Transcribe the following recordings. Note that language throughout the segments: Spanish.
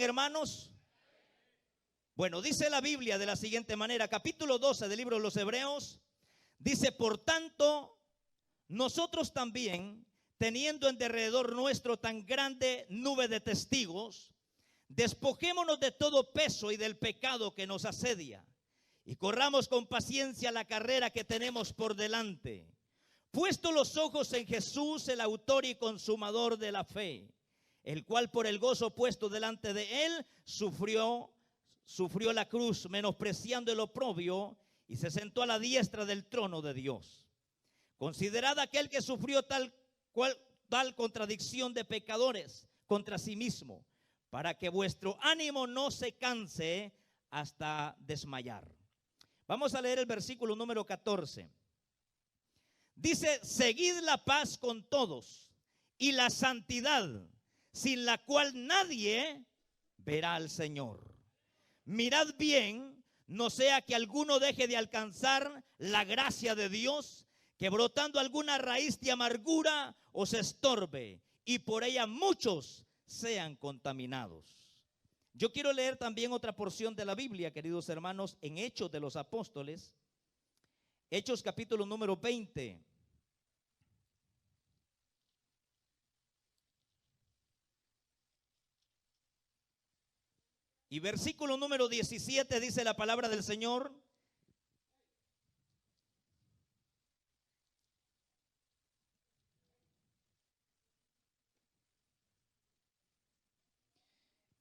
hermanos? Bueno, dice la Biblia de la siguiente manera, capítulo 12 del libro de los Hebreos, dice: por tanto, nosotros también, teniendo en derredor nuestro tan grande nube de testigos, despojémonos de todo peso y del pecado que nos asedia, y corramos con paciencia la carrera que tenemos por delante, puesto los ojos en Jesús, el autor y consumador de la fe, el cual por el gozo puesto delante de él sufrió la cruz, menospreciando el oprobio, y se sentó a la diestra del trono de Dios. Considerad aquel que sufrió tal contradicción de pecadores contra sí mismo, para que vuestro ánimo no se canse hasta desmayar. Vamos a leer el versículo número 14. Dice: seguid la paz con todos y la santidad, sin la cual nadie verá al Señor. Mirad bien, no sea que alguno deje de alcanzar la gracia de Dios, que brotando alguna raíz de amargura os estorbe, y por ella muchos sean contaminados. Yo quiero leer también otra porción de la Biblia, queridos hermanos, en Hechos de los Apóstoles, Hechos capítulo número 20. Y versículo número 17 dice la palabra del Señor: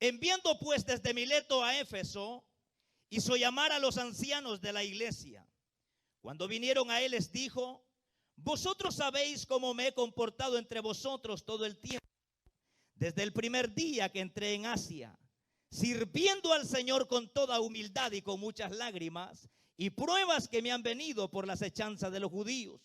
enviando pues desde Mileto a Éfeso, hizo llamar a los ancianos de la iglesia. Cuando vinieron a él, les dijo: vosotros sabéis cómo me he comportado entre vosotros todo el tiempo, desde el primer día que entré en Asia, sirviendo al Señor con toda humildad y con muchas lágrimas y pruebas que me han venido por las hechanzas de los judíos.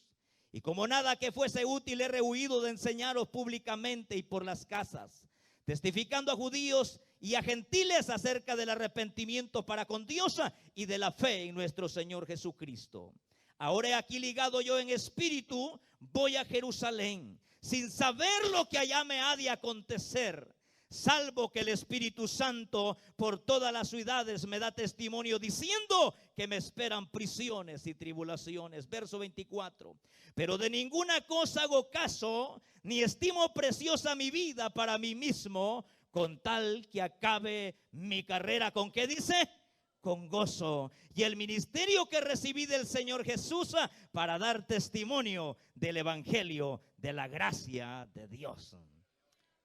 Y como nada que fuese útil, he rehuido de enseñaros públicamente y por las casas, testificando a judíos y a gentiles acerca del arrepentimiento para con Dios y de la fe en nuestro Señor Jesucristo. Ahora he aquí ligado yo en espíritu, voy a Jerusalén, sin saber lo que allá me ha de acontecer, salvo que el Espíritu Santo por todas las ciudades me da testimonio, diciendo que me esperan prisiones y tribulaciones. Verso 24. Pero de ninguna cosa hago caso, ni estimo preciosa mi vida para mí mismo, con tal que acabe mi carrera. ¿Con qué dice? Con gozo, y el ministerio que recibí del Señor Jesús, para dar testimonio del evangelio de la gracia de Dios.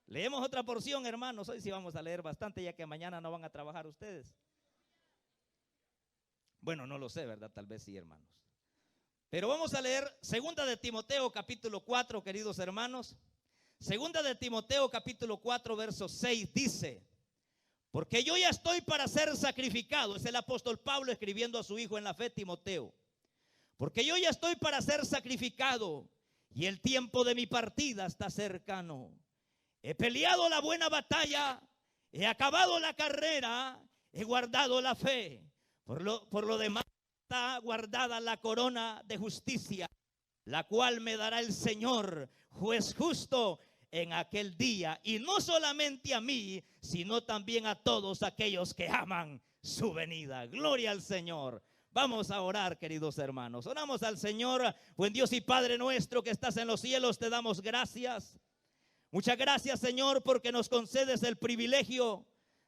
Leemos otra porción, hermanos. Hoy sí vamos a leer bastante, ya que mañana no van a trabajar ustedes. Bueno, no lo sé, ¿verdad? Tal vez sí, hermanos. Pero vamos a leer segunda de Timoteo capítulo 4, queridos hermanos. Segunda de Timoteo capítulo 4 verso 6 dice: porque yo ya estoy para ser sacrificado. Es el apóstol Pablo escribiendo a su hijo en la fe, Timoteo. Porque yo ya estoy para ser sacrificado, y el tiempo de mi partida está cercano. He peleado la buena batalla, he acabado la carrera, he guardado la fe. Por lo demás está guardada la corona de justicia, la cual me dará el Señor, juez justo, en aquel día. Y no solamente a mí, sino también a todos aquellos que aman su venida. Gloria al Señor. Vamos a orar, queridos hermanos. Oramos al Señor. Buen Dios y Padre nuestro que estás en los cielos, te damos gracias. Muchas gracias, Señor, porque nos concedes el privilegio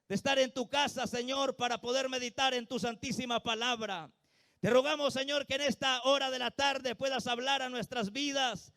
de estar en tu casa, Señor, para poder meditar en tu santísima palabra. Te rogamos, Señor, que en esta hora de la tarde puedas hablar a nuestras vidas,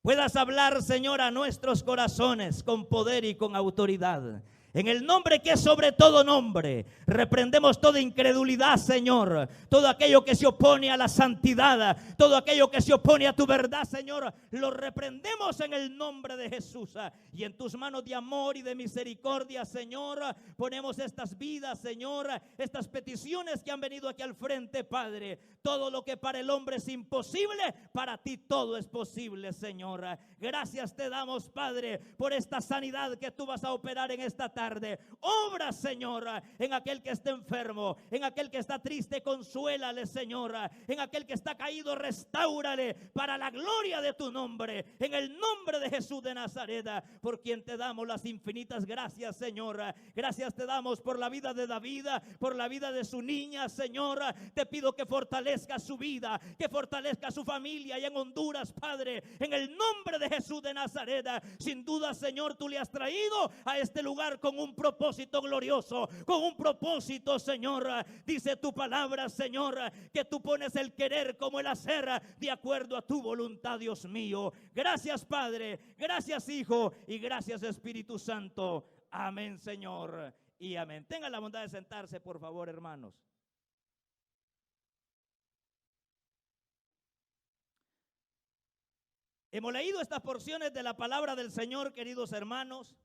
puedas hablar, Señor, a nuestros corazones con poder y con autoridad. En el nombre que es sobre todo nombre, reprendemos toda incredulidad, Señor. Todo aquello que se opone a la santidad, todo aquello que se opone a tu verdad, Señor, lo reprendemos en el nombre de Jesús. Y en tus manos de amor y de misericordia, Señor, ponemos estas vidas, Señor, estas peticiones que han venido aquí al frente, Padre. Todo lo que para el hombre es imposible, para ti todo es posible, Señor. Gracias te damos, Padre, por esta sanidad que tú vas a operar en esta tarde. tarde. Obra, Señor, en aquel que está enfermo, en aquel que está triste, consuélale, Señor. En aquel que está caído, restáurale para la gloria de tu nombre. En el nombre de Jesús de Nazaret, por quien te damos las infinitas gracias, Señor. Gracias te damos por la vida de David, por la vida de su niña, Señor. Te pido que fortalezca su vida, que fortalezca su familia y en Honduras, Padre, en el nombre de Jesús de Nazaret. Sin duda, Señor, tú le has traído a este lugar con un propósito glorioso, con un propósito, Señor. Dice tu palabra, Señor, que tú pones el querer como el hacer de acuerdo a tu voluntad, Dios mío. Gracias, Padre, gracias, Hijo, y gracias, Espíritu Santo. Amén, Señor, y amén. Tengan la bondad de sentarse, por favor, hermanos. Hemos leído estas porciones de la palabra del Señor, queridos hermanos.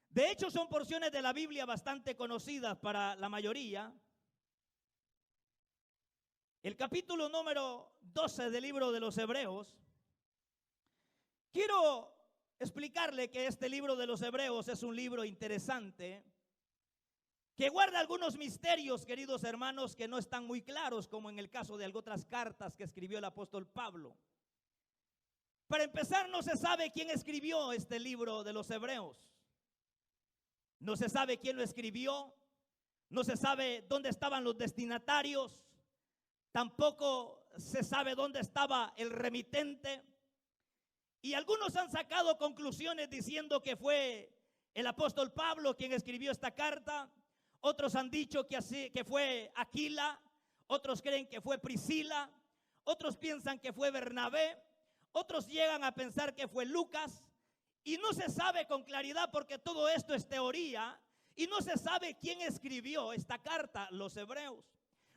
De hecho, son porciones de la Biblia bastante conocidas para la mayoría. El capítulo número 12 del libro de los Hebreos. Quiero explicarle que este libro de los Hebreos es un libro interesante, que guarda algunos misterios, queridos hermanos, que no están muy claros, como en el caso de otras cartas que escribió el apóstol Pablo. Para empezar, no se sabe quién escribió este libro de los Hebreos. No se sabe quién lo escribió. No se sabe dónde estaban los destinatarios. Tampoco se sabe dónde estaba el remitente. Y algunos han sacado conclusiones diciendo que fue el apóstol Pablo quien escribió esta carta. Otros han dicho que fue Aquila. Otros creen que fue Priscila. Otros piensan que fue Bernabé. Otros llegan a pensar que fue Lucas. Y no se sabe con claridad, porque todo esto es teoría. Y no se sabe quién escribió esta carta, los Hebreos.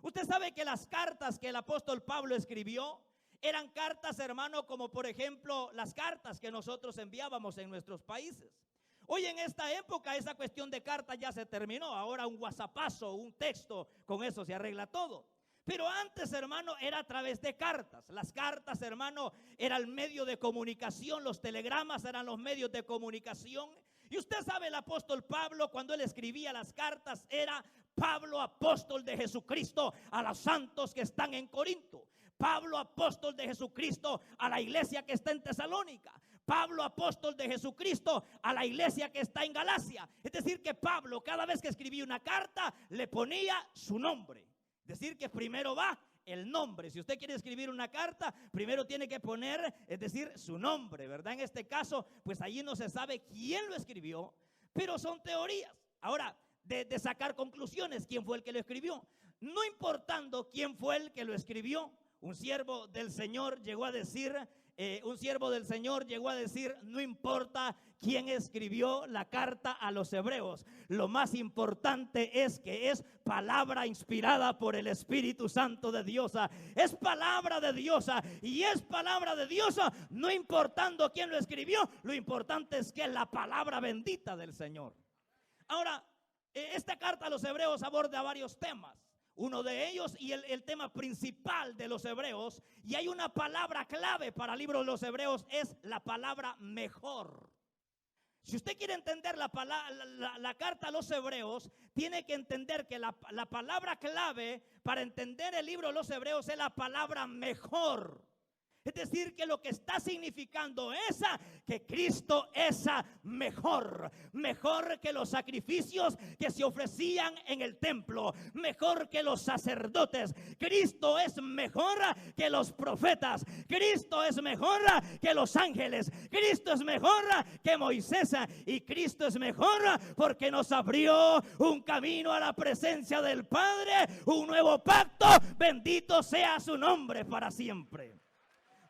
Usted sabe que las cartas que el apóstol Pablo escribió eran cartas, hermano, como por ejemplo las cartas que nosotros enviábamos en nuestros países. Hoy en esta época esa cuestión de cartas ya se terminó. Ahora un WhatsAppazo, un texto, con eso se arregla todo. Pero antes, hermano, era a través de cartas. Las cartas, hermano, era el medio de comunicación. Los telegramas eran los medios de comunicación. Y usted sabe, el apóstol Pablo, cuando él escribía las cartas, era Pablo, apóstol de Jesucristo, a los santos que están en Corinto. Pablo, apóstol de Jesucristo, a la iglesia que está en Tesalónica. Pablo, apóstol de Jesucristo, a la iglesia que está en Galacia. Es decir, que Pablo, cada vez que escribía una carta, le ponía su nombre. Es decir, que primero va el nombre. Si usted quiere escribir una carta, primero tiene que poner, es decir, su nombre, ¿verdad? En este caso, pues allí no se sabe quién lo escribió, pero son teorías. Ahora, de sacar conclusiones, quién fue el que lo escribió. No importando quién fue el que lo escribió, un siervo del Señor llegó a decir, no importa quién escribió la carta a los hebreos, lo más importante es que es palabra inspirada por el Espíritu Santo de Dios. Es palabra de Dios, y es palabra de Dios no importando quién lo escribió. Lo importante es que es la palabra bendita del Señor. Ahora, esta carta a los hebreos aborda varios temas. Uno de ellos, y el tema principal de los hebreos, y hay una palabra clave para el libro de los hebreos, es la palabra mejor. Si usted quiere entender la carta a los hebreos, tiene que entender que la palabra clave para entender el libro de los hebreos es la palabra mejor. Es decir, que lo que está significando es que Cristo es mejor que los sacrificios que se ofrecían en el templo, mejor que los sacerdotes. Cristo es mejor que los profetas. Cristo es mejor que los ángeles. Cristo es mejor que Moisés, y Cristo es mejor porque nos abrió un camino a la presencia del Padre, un nuevo pacto. Bendito sea su nombre para siempre.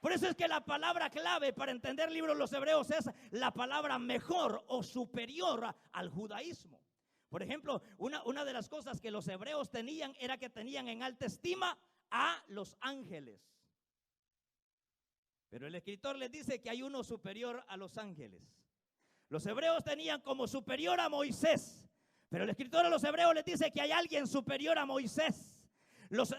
Por eso es que la palabra clave para entender el libro de los hebreos es la palabra mejor o superior al judaísmo. Por ejemplo, una de las cosas que los hebreos tenían era que tenían en alta estima a los ángeles. Pero el escritor les dice que hay uno superior a los ángeles. Los hebreos tenían como superior a Moisés, pero el escritor a los hebreos les dice que hay alguien superior a Moisés. Los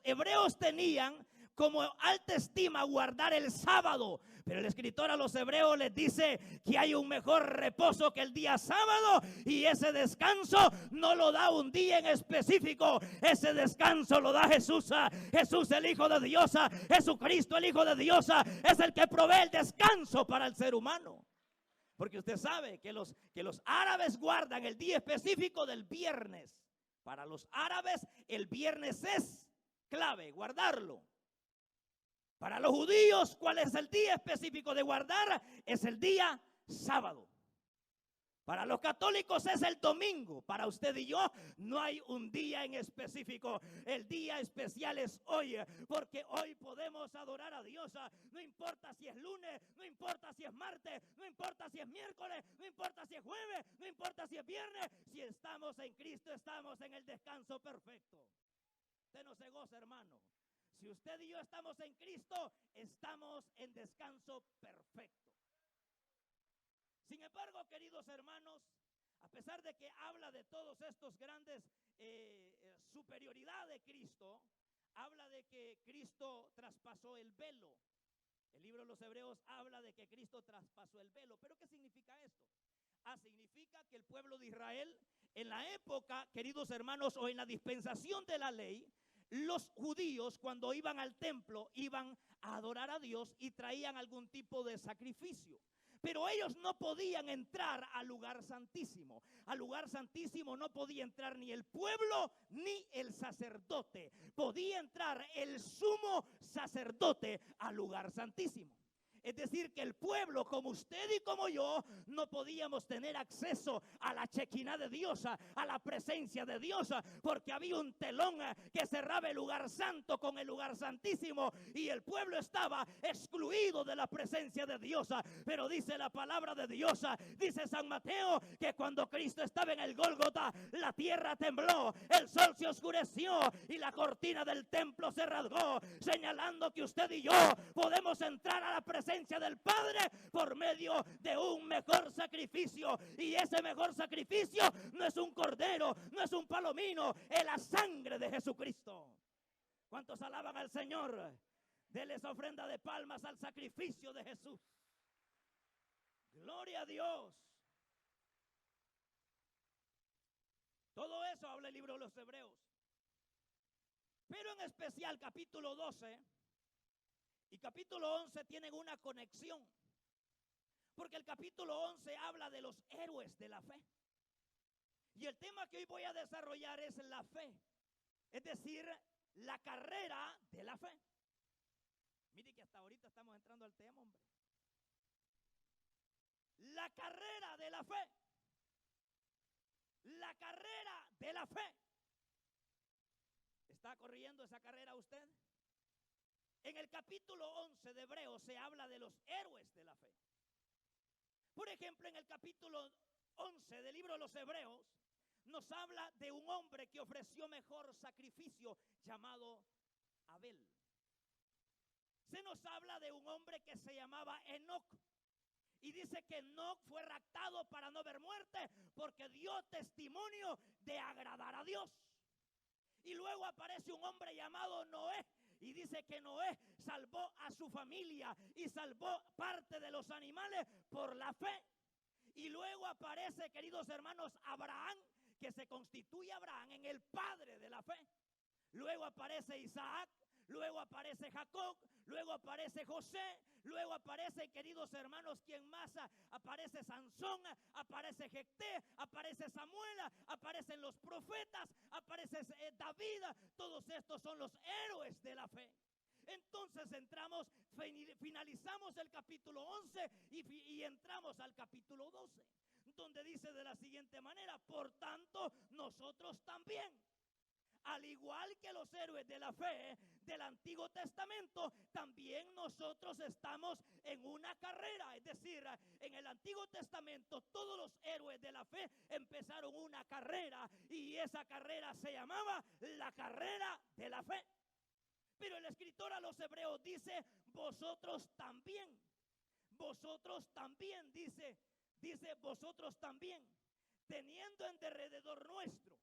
hebreos tenían como alta estima guardar el sábado, Pero el escritor a los hebreos les dice que hay un mejor reposo que el día sábado, y ese descanso no lo da un día en específico. Ese descanso lo da Jesús. Jesús, el Hijo de Dios, Jesucristo, el Hijo de Dios, es el que provee el descanso para el ser humano. Porque usted sabe que los árabes guardan el día específico del viernes. Para los árabes el viernes es clave, guardarlo. Para los judíos, ¿cuál es el día específico de guardar? Es el día sábado. Para los católicos es el domingo. Para usted y yo no hay un día en específico. El día especial es hoy, porque hoy podemos adorar a Dios. No importa si es lunes, no importa si es martes, no importa si es miércoles, no importa si es jueves, no importa si es viernes. Si estamos en Cristo, estamos en el descanso perfecto. Usted no se goza, hermano. Si usted y yo estamos en Cristo, estamos en descanso perfecto. Sin embargo, queridos hermanos, a pesar de que habla de todos estos grandes superioridad de Cristo, habla de que Cristo traspasó el velo. El libro de los Hebreos habla de que Cristo traspasó el velo. ¿Pero qué significa esto? Significa que el pueblo de Israel, en la época, queridos hermanos, o en la dispensación de la ley, los judíos cuando iban al templo iban a adorar a Dios y traían algún tipo de sacrificio. Pero ellos no podían entrar al lugar santísimo. Al lugar santísimo no podía entrar ni el pueblo ni el sacerdote. Podía entrar el sumo sacerdote al lugar santísimo. Es decir, que el pueblo como usted y como yo no podíamos tener acceso a la Shekinah de Dios, a la presencia de Dios, porque había un telón que cerraba el lugar santo con el lugar santísimo y el pueblo estaba excluido de la presencia de Dios. Pero dice la palabra de Dios, dice San Mateo, que cuando Cristo estaba en el Gólgota, la tierra tembló, el sol se oscureció y la cortina del templo se rasgó, señalando que usted y yo podemos entrar a la presencia del Padre por medio de un mejor sacrificio. Y ese mejor sacrificio no es un cordero, no es un palomino, es la sangre de Jesucristo. ¿Cuántos alaban al Señor? Denles ofrenda de palmas al sacrificio de Jesús. Gloria a Dios. Todo eso habla el libro de los Hebreos. Pero en especial capítulo 12 y capítulo 11 tienen una conexión, porque el capítulo 11 habla de los héroes de la fe. Y el tema que hoy voy a desarrollar es la fe, es decir, la carrera de la fe. Mire que hasta ahorita estamos entrando al tema, hombre. La carrera de la fe. La carrera de la fe. ¿Está corriendo esa carrera usted? En el capítulo 11 de Hebreos se habla de los héroes de la fe. Por ejemplo, en el capítulo 11 del libro de los Hebreos nos habla de un hombre que ofreció mejor sacrificio llamado Abel. Se nos habla de un hombre que se llamaba Enoc. Y dice que Enoc fue raptado para no ver muerte porque dio testimonio de agradar a Dios. Y luego aparece un hombre llamado Noé. Y dice que Noé salvó a su familia y salvó parte de los animales por la fe. Y luego aparece, queridos hermanos, Abraham, que se constituye Abraham en el padre de la fe. Luego aparece Isaac, luego aparece Jacob, luego aparece José, luego aparece, queridos hermanos, ¿quién más? Aparece Sansón, aparece Jefté, aparece Samuel, aparecen los profetas, aparece David. Todos estos son los héroes de la fe. Entonces entramos, finalizamos el capítulo 11 y entramos al capítulo 12, donde dice de la siguiente manera: por tanto, nosotros también, al igual que los héroes de la fe del Antiguo Testamento, también nosotros estamos en una carrera. Es decir, en el Antiguo Testamento todos los héroes de la fe empezaron una carrera y esa carrera se llamaba la carrera de la fe. Pero el escritor a los Hebreos dice: vosotros también, dice vosotros también, teniendo en derredor nuestro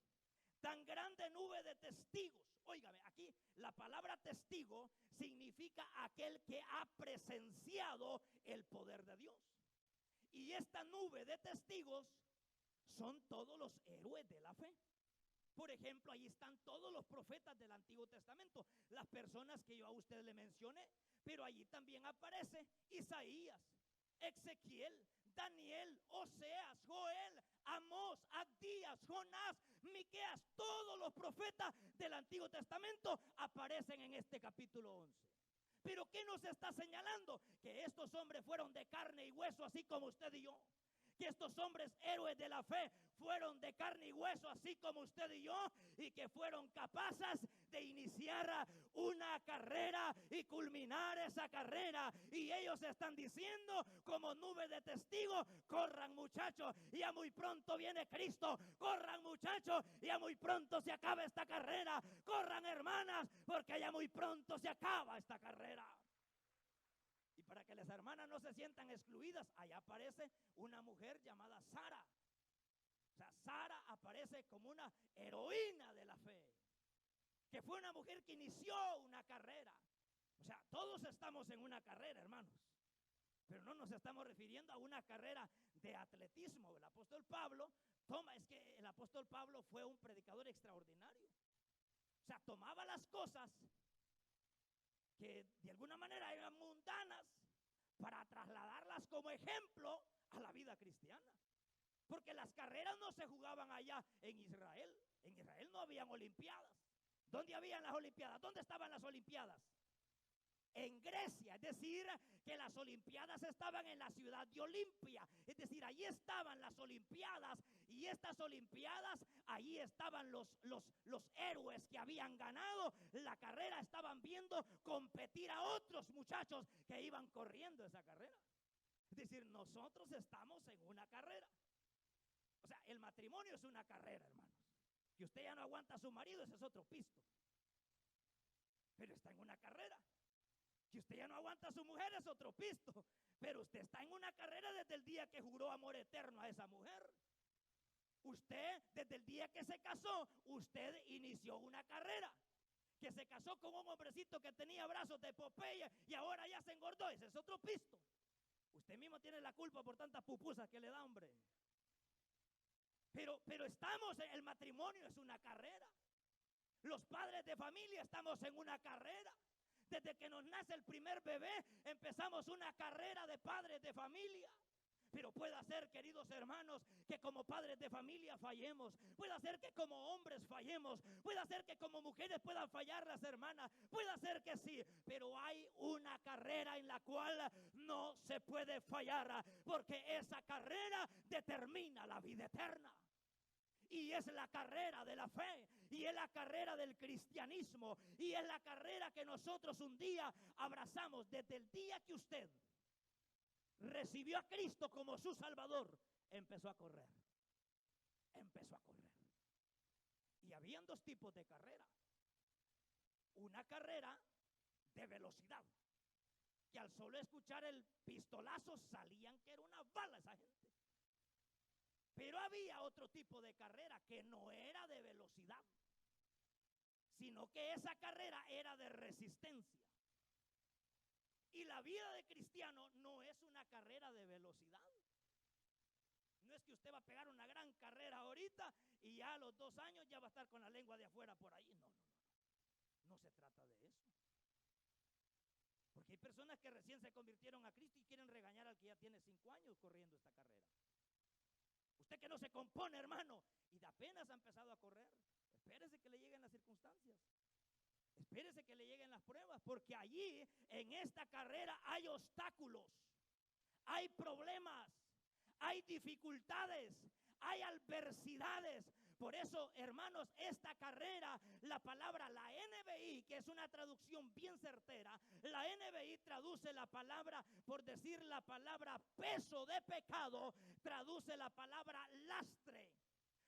tan grande nube de testigos, Óigame, aquí la palabra testigo significa aquel que ha presenciado el poder de Dios. Y esta nube de testigos son todos los héroes de la fe. Por ejemplo, ahí están todos los profetas del Antiguo Testamento, las personas que yo a usted le mencioné, pero allí también aparece Isaías, Ezequiel, Daniel, Oseas, Joel, Amós, Abdías, Jonás, Miqueas. Todos los profetas del Antiguo Testamento aparecen en este capítulo 11. Pero ¿qué nos está señalando? Que estos hombres fueron de carne y hueso, así como usted y yo. Que estos hombres héroes de la fe fueron de carne y hueso, así como usted y yo, y que fueron capaces de iniciar una carrera y culminar esa carrera. Y ellos están diciendo como nube de testigos: corran, muchachos, ya muy pronto viene Cristo. Corran, muchachos, ya muy pronto se acaba esta carrera. Corran, hermanas, porque ya muy pronto se acaba esta carrera. Y para que las hermanas no se sientan excluidas, allá aparece una mujer llamada Sara. O sea, Sara aparece como una heroína de la fe, que fue una mujer que inició una carrera. O sea, todos estamos en una carrera, hermanos, pero no nos estamos refiriendo a una carrera de atletismo. El apóstol Pablo es que el apóstol Pablo fue un predicador extraordinario. O sea, tomaba las cosas que de alguna manera eran mundanas para trasladarlas como ejemplo a la vida cristiana. Porque las carreras no se jugaban allá en Israel. En Israel no habían olimpiadas. ¿Dónde habían las olimpiadas? ¿Dónde estaban las olimpiadas? En Grecia, es decir, que las olimpiadas estaban en la ciudad de Olimpia. Es decir, allí estaban las olimpiadas, y estas olimpiadas, allí estaban los héroes que habían ganado la carrera. Estaban viendo competir a otros muchachos que iban corriendo esa carrera. Es decir, nosotros estamos en una carrera. O sea, el matrimonio es una carrera, hermanos. Que usted ya no aguanta a su marido, ese es otro pisto. Pero está en una carrera. Que usted ya no aguanta a su mujer, es otro pisto. Pero usted está en una carrera desde el día que juró amor eterno a esa mujer. Usted, desde el día que se casó, usted inició una carrera. Que se casó con un hombrecito que tenía brazos de Popeye y ahora ya se engordó, ese es otro pisto. Usted mismo tiene la culpa por tantas pupusas que le da, hombre. Pero estamos, el matrimonio es una carrera. Los padres de familia estamos en una carrera. Desde que nos nace el primer bebé, empezamos una carrera de padres de familia. Pero puede ser, queridos hermanos, que como padres de familia fallemos. Puede ser que como hombres fallemos. Puede ser que como mujeres puedan fallar las hermanas. Puede ser que sí. Pero hay una carrera en la cual no se puede fallar, porque esa carrera determina la vida eterna. Y es la carrera de la fe, y es la carrera del cristianismo, y es la carrera que nosotros un día abrazamos. Desde el día que usted recibió a Cristo como su Salvador, empezó a correr. Empezó a correr. Y habían dos tipos de carrera. Una carrera de velocidad, que al solo escuchar el pistolazo salían que era una bala esa gente. Pero había otro tipo de carrera que no era de velocidad, sino que esa carrera era de resistencia. Y la vida de cristiano no es una carrera de velocidad. No es que usted va a pegar una gran carrera ahorita y ya a los 2 años ya va a estar con la lengua de afuera por ahí. No. No se trata de eso. Porque hay personas que recién se convirtieron a Cristo y quieren regañar al que ya tiene 5 años corriendo esta carrera. Usted que no se compone, hermano, y de apenas ha empezado a correr, espérese que le lleguen las circunstancias. Espérese que le lleguen las pruebas, porque allí en esta carrera hay obstáculos, hay problemas, hay dificultades, hay adversidades. Por eso, hermanos, esta carrera, la palabra, la NBI, que es una traducción bien certera, la NBI traduce la palabra, por decir la palabra peso de pecado, traduce la palabra lastre.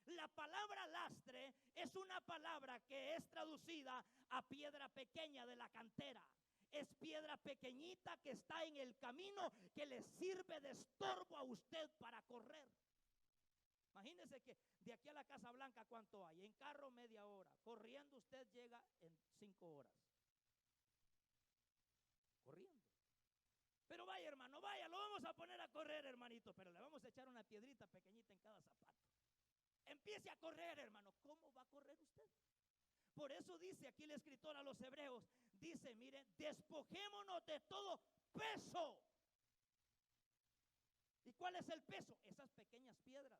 La palabra lastre es una palabra que es traducida a piedra pequeña de la cantera. Es piedra pequeñita que está en el camino, que le sirve de estorbo a usted para correr. Imagínese que de aquí a la Casa Blanca, ¿cuánto hay? En carro media hora, corriendo usted llega en 5 horas. Corriendo. Pero vaya, hermano, vaya, lo vamos a poner a correr, hermanito, pero le vamos a echar una piedrita pequeñita en cada zapato. Empiece a correr, hermano. ¿Cómo va a correr usted? Por eso dice aquí el escritor a los hebreos, dice, mire, despojémonos de todo peso. ¿Y cuál es el peso? Esas pequeñas piedras.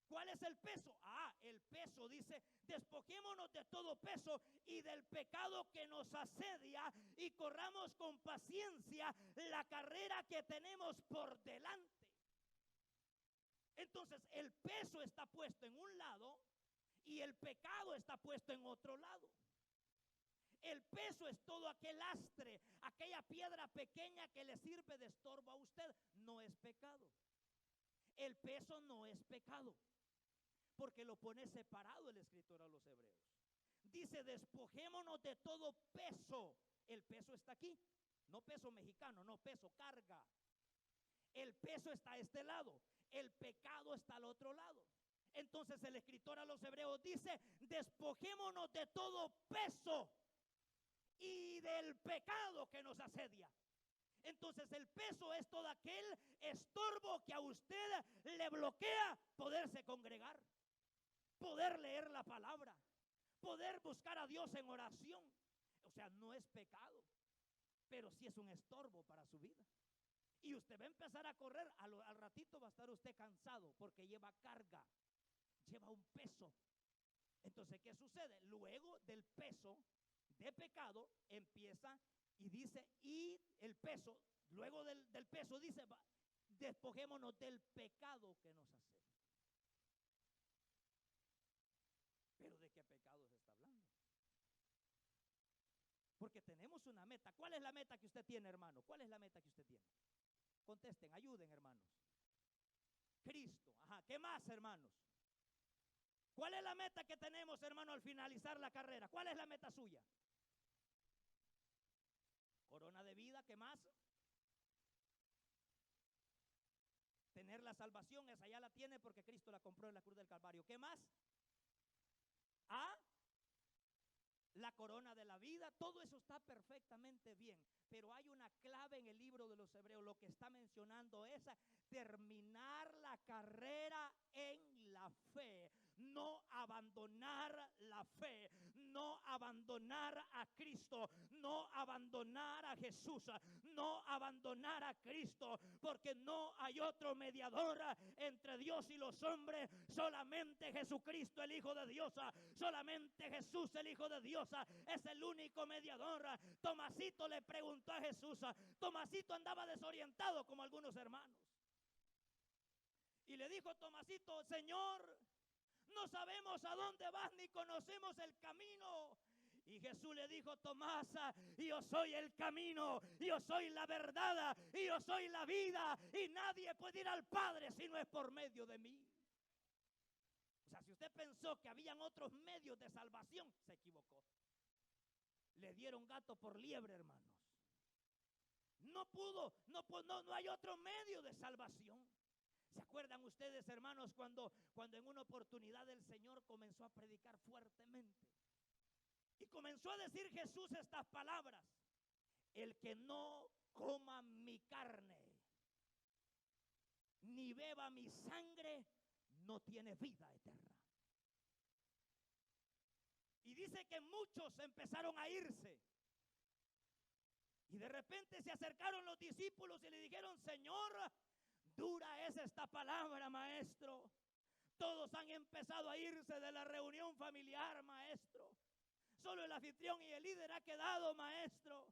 ¿Cuál es el peso? El peso dice, despojémonos de todo peso y del pecado que nos asedia y corramos con paciencia la carrera que tenemos por delante. Entonces el peso está puesto en un lado y el pecado está puesto en otro lado. El peso es todo aquel lastre, aquella piedra pequeña que le sirve de estorbo a usted. No es pecado. El peso no es pecado, porque lo pone separado el escritor a los hebreos. Dice, despojémonos de todo peso. El peso está aquí, no peso mexicano, no peso, carga. El peso está a este lado, el pecado está al otro lado. Entonces el escritor a los hebreos dice, despojémonos de todo peso y del pecado que nos asedia. Entonces el peso es todo aquel estorbo que a usted le bloquea poderse congregar, poder leer la palabra, poder buscar a Dios en oración. O sea, no es pecado, pero sí es un estorbo para su vida. Y usted va a empezar a correr, al ratito va a estar usted cansado porque lleva carga, lleva un peso. Entonces, ¿qué sucede? Luego del peso de pecado empieza y dice, y el peso, luego del peso dice, despojémonos del pecado que nos asedia. Pero ¿de qué pecado se está hablando? Porque tenemos una meta. ¿Cuál es la meta que usted tiene, hermano? ¿Cuál es la meta que usted tiene? Contesten, ayuden, hermanos. Cristo. Ajá, ¿qué más, hermanos? ¿Cuál es la meta que tenemos, hermano, al finalizar la carrera? ¿Cuál es la meta suya? Corona de vida, ¿qué más? Tener la salvación, esa ya la tiene porque Cristo la compró en la cruz del Calvario. ¿Qué más? La corona de la vida, todo eso está perfectamente bien, pero hay una clave en el libro de los Hebreos. Lo que está mencionando es terminar la carrera en la fe, no abandonar la fe, no abandonar a Cristo, no abandonar a Jesús, no abandonar a Cristo, porque no hay otro mediador entre Dios y los hombres, solamente Jesucristo el Hijo de Dios, solamente Jesús el Hijo de Dios es el único mediador. Tomasito le preguntó a Jesús, Tomasito andaba desorientado como algunos hermanos, y le dijo Tomasito, Señor, no sabemos a dónde vas ni conocemos el camino. Y Jesús le dijo, Tomás, yo soy el camino, yo soy la verdad y yo soy la vida, y nadie puede ir al Padre si no es por medio de mí. O sea, si usted pensó que habían otros medios de salvación, se equivocó. Le dieron gato por liebre, hermanos. No hay otro medio de salvación. ¿Se acuerdan ustedes, hermanos, cuando en una oportunidad el Señor comenzó a predicar fuertemente? Y comenzó a decir Jesús estas palabras: el que no coma mi carne, ni beba mi sangre, no tiene vida eterna. Y dice que muchos empezaron a irse. Y de repente se acercaron los discípulos y le dijeron, Señor, dura es esta palabra, maestro. Todos han empezado a irse de la reunión familiar, maestro. Solo el anfitrión y el líder ha quedado, maestro.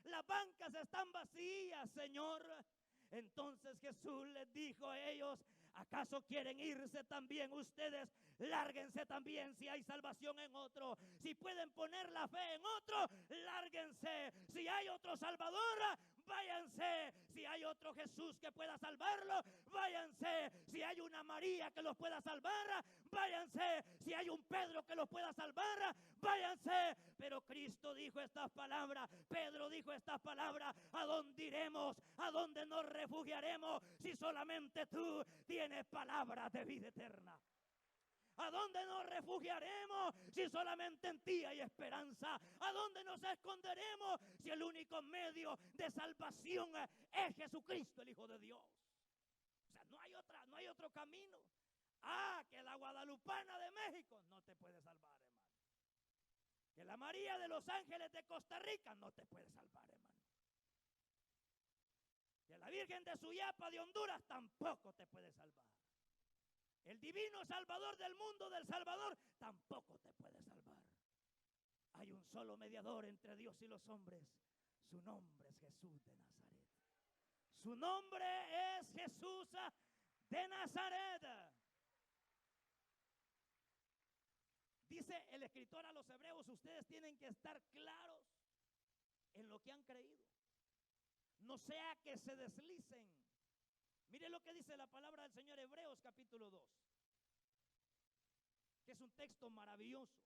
Las bancas están vacías, Señor. Entonces Jesús les dijo a ellos, ¿acaso quieren irse también ustedes? Lárguense también si hay salvación en otro. Si pueden poner la fe en otro, lárguense. Si hay otro Salvador, váyanse. Si hay otro Jesús que pueda salvarlo, váyanse. Si hay una María que los pueda salvar, váyanse. Si hay un Pedro que los pueda salvar, váyanse. Pero Cristo dijo estas palabras, Pedro dijo estas palabras: ¿a dónde iremos? ¿A dónde nos refugiaremos si solamente tú tienes palabras de vida eterna? ¿A dónde nos refugiaremos si solamente en ti hay esperanza? ¿A dónde nos esconderemos si el único medio de salvación es Jesucristo, el Hijo de Dios? O sea, no hay otro camino. Que la Guadalupana de México no te puede salvar, hermano. Que la María de Los Ángeles de Costa Rica no te puede salvar, hermano. Que la Virgen de Suyapa de Honduras tampoco te puede salvar. El divino Salvador del mundo, del Salvador, tampoco te puede salvar. Hay un solo mediador entre Dios y los hombres. Su nombre es Jesús de Nazaret. Su nombre es Jesús de Nazaret. Dice el escritor a los hebreos: ustedes tienen que estar claros en lo que han creído. No sea que se deslicen. Mire lo que dice la palabra del Señor, Hebreos capítulo 2, que es un texto maravilloso.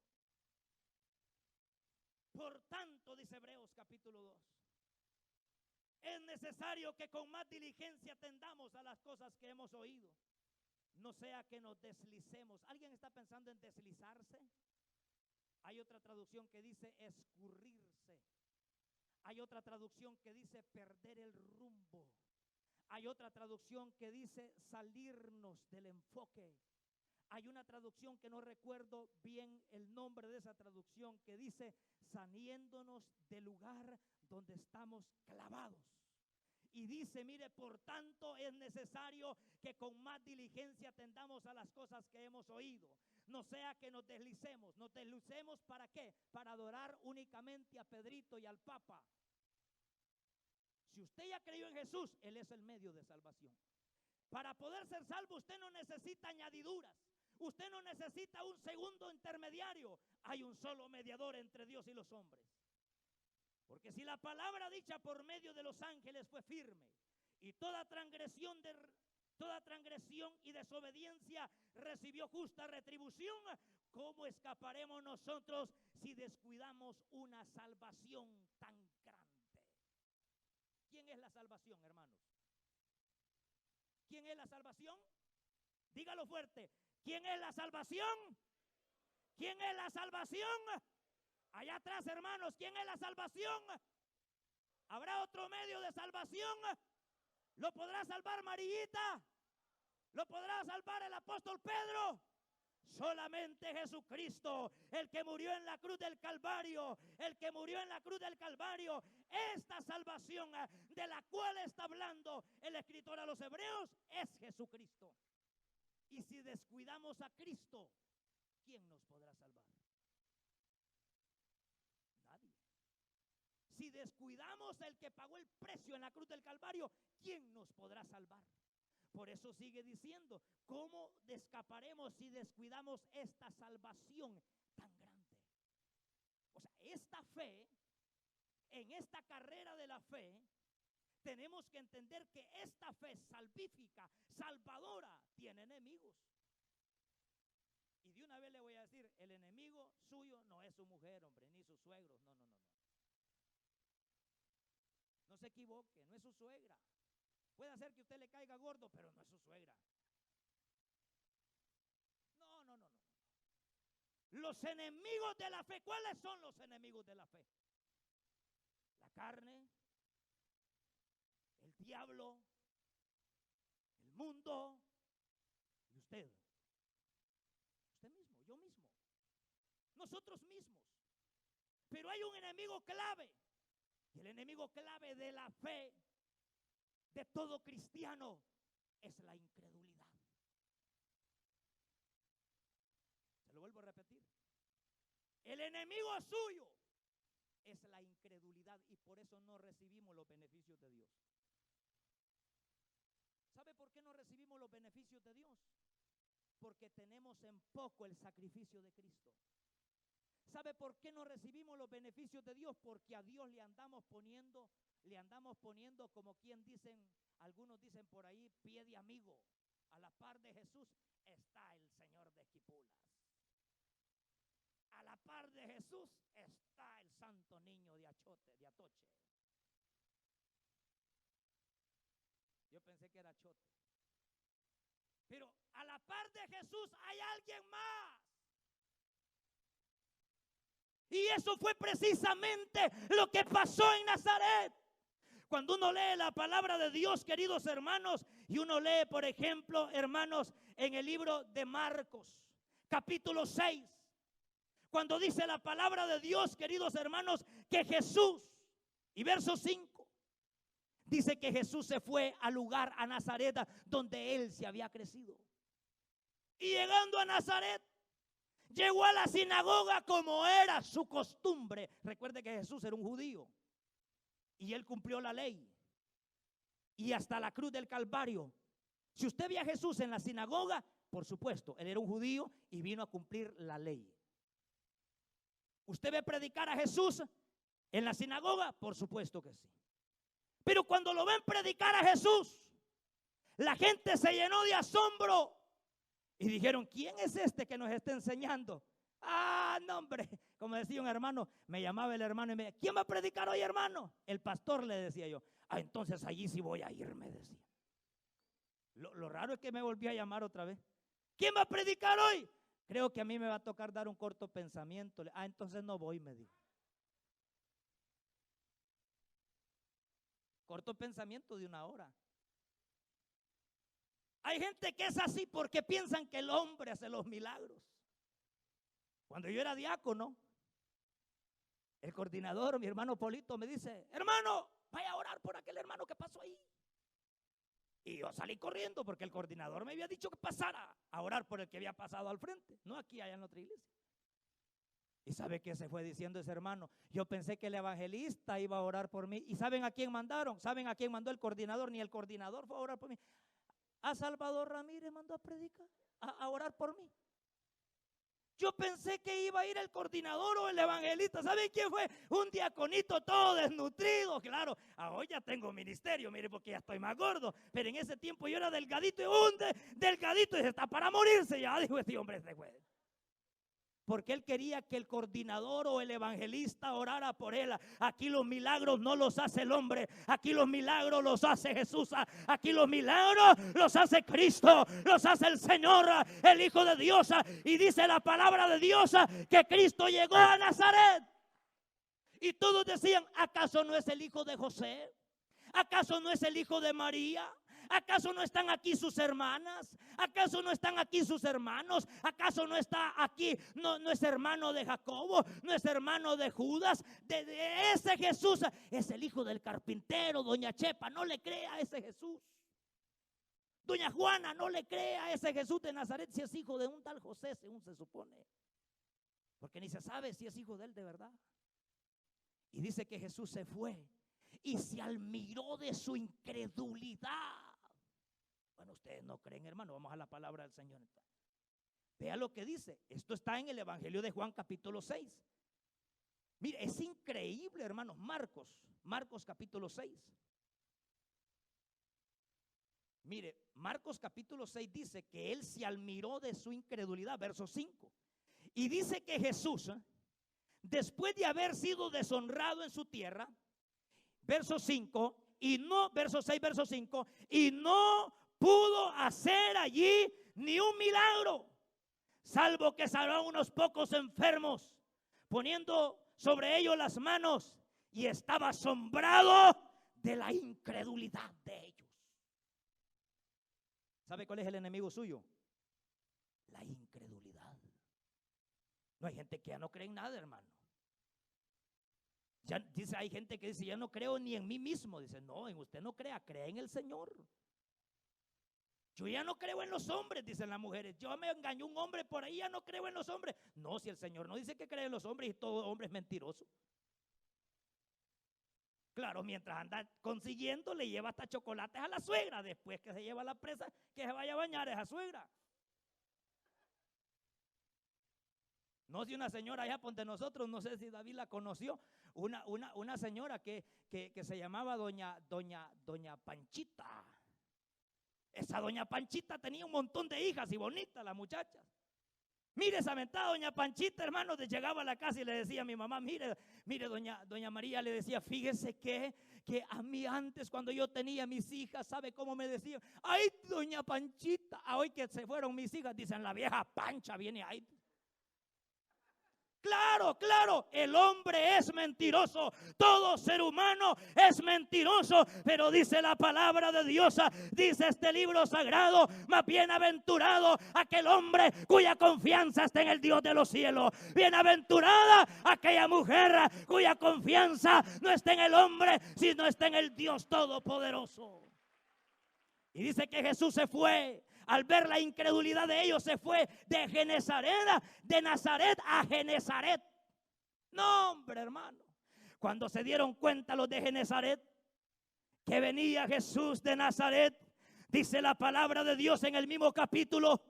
Por tanto, dice Hebreos capítulo 2, es necesario que con más diligencia atendamos a las cosas que hemos oído. No sea que nos deslicemos. ¿Alguien está pensando en deslizarse? Hay otra traducción que dice escurrirse. Hay otra traducción que dice perder el rumbo. Hay otra traducción que dice salirnos del enfoque. Hay una traducción que no recuerdo bien el nombre de esa traducción, que dice saliéndonos del lugar donde estamos clavados. Y dice, mire, por tanto es necesario que con más diligencia atendamos a las cosas que hemos oído. No sea que nos deslicemos. ¿Nos deslicemos para qué? Para adorar únicamente a Pedrito y al Papa. Si usted ya creyó en Jesús, Él es el medio de salvación. Para poder ser salvo, usted no necesita añadiduras. Usted no necesita un segundo intermediario. Hay un solo mediador entre Dios y los hombres. Porque si la palabra dicha por medio de los ángeles fue firme, y toda transgresión y desobediencia recibió justa retribución, ¿cómo escaparemos nosotros si descuidamos una salvación tan grande? ¿Quién es la salvación, hermanos? ¿Quién es la salvación? Dígalo fuerte. ¿Quién es la salvación? ¿Quién es la salvación? Allá atrás, hermanos, ¿quién es la salvación? ¿Habrá otro medio de salvación? ¿Lo podrá salvar Marillita? ¿Lo podrá salvar el apóstol Pedro? Solamente Jesucristo, el que murió en la cruz del Calvario, el que murió en la cruz del Calvario. Esta salvación de la cual está hablando el escritor a los hebreos es Jesucristo. Y si descuidamos a Cristo, ¿quién nos podrá salvar? Nadie. Si descuidamos el que pagó el precio en la cruz del Calvario, ¿quién nos podrá salvar? Por eso sigue diciendo, ¿cómo escaparemos si descuidamos esta salvación tan grande? O sea, esta fe, en esta carrera de la fe, tenemos que entender que esta fe salvífica, salvadora, tiene enemigos. Y de una vez le voy a decir, el enemigo suyo no es su mujer, hombre, ni sus suegros, no. No se equivoque, no es su suegra. Puede hacer que usted le caiga gordo, pero no es su suegra. No. Los enemigos de la fe, ¿cuáles son los enemigos de la fe? La carne, el diablo, el mundo y usted. Usted mismo, yo mismo. Nosotros mismos. Pero hay un enemigo clave. Y el enemigo clave de la fe de todo cristiano es la incredulidad. Se lo vuelvo a repetir. El enemigo suyo es la incredulidad y por eso no recibimos los beneficios de Dios. ¿Sabe por qué no recibimos los beneficios de Dios? Porque tenemos en poco el sacrificio de Cristo. ¿Sabe por qué no recibimos los beneficios de Dios? Porque a Dios le andamos poniendo como quien dicen, algunos dicen por ahí, pie de amigo. A la par de Jesús está el Señor de Esquipulas. A la par de Jesús está el santo niño de Atoche. Yo pensé que era Chote. Pero a la par de Jesús hay alguien más. Y eso fue precisamente lo que pasó en Nazaret. Cuando uno lee la palabra de Dios, queridos hermanos, y uno lee, por ejemplo, hermanos, en el libro de Marcos, capítulo 6, cuando dice la palabra de Dios, queridos hermanos, que Jesús, y verso 5, dice que Jesús se fue al lugar, a Nazaret, donde él se había crecido. Y llegando a Nazaret, llegó a la sinagoga como era su costumbre. Recuerde que Jesús era un judío y él cumplió la ley. Y hasta la cruz del Calvario. Si usted ve a Jesús en la sinagoga, por supuesto, él era un judío y vino a cumplir la ley. ¿Usted ve predicar a Jesús en la sinagoga? Por supuesto que sí. Pero cuando lo ven predicar a Jesús, la gente se llenó de asombro. Y dijeron, ¿quién es este que nos está enseñando? Ah, no, hombre, como decía un hermano, me llamaba el hermano y me decía, ¿quién va a predicar hoy, hermano? El pastor, le decía yo. Ah, entonces allí sí voy a ir, me decía. Lo raro es que me volvió a llamar otra vez. ¿Quién va a predicar hoy? Creo que a mí me va a tocar dar un corto pensamiento. Ah, entonces no voy, me dijo. Corto pensamiento de 1 hora. Hay gente que es así porque piensan que el hombre hace los milagros. Cuando yo era diácono, el coordinador, mi hermano Polito, me dice, hermano, vaya a orar por aquel hermano que pasó ahí. Y yo salí corriendo porque el coordinador me había dicho que pasara a orar por el que había pasado al frente, no aquí, allá en la otra iglesia. ¿Y sabe qué se fue diciendo ese hermano? Yo pensé que el evangelista iba a orar por mí. ¿Y saben a quién mandaron? ¿Saben a quién mandó el coordinador? Ni el coordinador fue a orar por mí. A Salvador Ramírez mandó a predicar, a orar por mí. Yo pensé que iba a ir el coordinador o el evangelista. ¿Saben quién fue? Un diaconito todo desnutrido. Claro, ahora ya tengo ministerio, mire, porque ya estoy más gordo. Pero en ese tiempo yo era delgadito y delgadito y está para morirse. Ya dijo este hombre, se fue. Porque él quería que el coordinador o el evangelista orara por él. Aquí los milagros no los hace el hombre, aquí los milagros los hace Jesús, aquí los milagros los hace Cristo, los hace el Señor, el Hijo de Dios. Y dice la palabra de Dios que Cristo llegó a Nazaret. Y todos decían, ¿acaso no es el hijo de José? ¿Acaso no es el hijo de María? ¿Acaso no están aquí sus hermanas? ¿Acaso no están aquí sus hermanos? ¿Acaso no está aquí, no es hermano de Jacobo? ¿No es hermano de Judas? De ese Jesús es el hijo del carpintero. Doña Chepa, no le crea a ese Jesús. Doña Juana, no le crea a ese Jesús de Nazaret si es hijo de un tal José, según se supone. Porque ni se sabe si es hijo de él de verdad. Y dice que Jesús se fue y se admiró de su incredulidad. Bueno, ustedes no creen, hermano, vamos a la palabra del Señor. Vea lo que dice. Esto está en el Evangelio de Juan capítulo 6. Mire, es increíble, hermanos. Marcos capítulo 6. Mire, Marcos capítulo 6 dice que él se admiró de su incredulidad, verso 5. Y dice que Jesús, después de haber sido deshonrado en su tierra, verso 5, verso 6, verso 5, y no pudo hacer allí ni un milagro, salvo que sanó a unos pocos enfermos, poniendo sobre ellos las manos, y estaba asombrado de la incredulidad de ellos. ¿Sabe cuál es el enemigo suyo? La incredulidad. No, hay gente que ya no cree en nada, hermano. Ya dice, hay gente que dice, ya no creo ni en mí mismo. Dice, no, en usted no crea, cree en el Señor. Yo ya no creo en los hombres, dicen las mujeres. Yo me engañó un hombre por ahí, ya no creo en los hombres. No, si el Señor no dice que cree en los hombres y todo hombre es mentiroso. Claro, mientras anda consiguiendo, le lleva hasta chocolates a la suegra. Después que se lleva la presa, que se vaya a bañar esa suegra. No sé, una señora allá ponte nosotros, no sé si David la conoció, una señora que se llamaba doña Panchita. Esa doña Panchita tenía un montón de hijas y bonitas las muchachas. Mire esa mentada doña Panchita, hermano, llegaba a la casa y le decía a mi mamá, mire doña María, le decía, fíjese que a mí antes cuando yo tenía mis hijas, ¿sabe cómo me decían? Ay, doña Panchita, hoy que se fueron mis hijas, dicen, la vieja Pancha viene ahí. Claro, claro, el hombre es mentiroso, todo ser humano es mentiroso, pero dice la palabra de Dios, dice este libro sagrado, más bienaventurado aquel hombre cuya confianza está en el Dios de los cielos, bienaventurada aquella mujer cuya confianza no está en el hombre, sino está en el Dios todopoderoso. Y dice que Jesús se fue. Al ver la incredulidad de ellos, se fue de Nazaret a Genezaret. No, hombre, hermano. Cuando se dieron cuenta los de Genezaret que venía Jesús de Nazaret, dice la palabra de Dios en el mismo capítulo,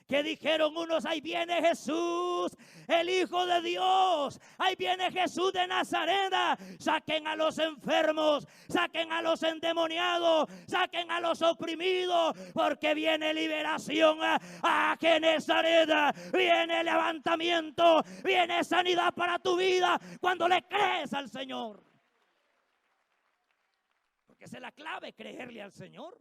que dijeron unos, ahí viene Jesús, el Hijo de Dios, ahí viene Jesús de Nazaret, saquen a los enfermos, saquen a los endemoniados, saquen a los oprimidos, porque viene liberación a Genezaret, viene levantamiento, viene sanidad para tu vida cuando le crees al Señor. Porque esa es la clave, creerle al Señor.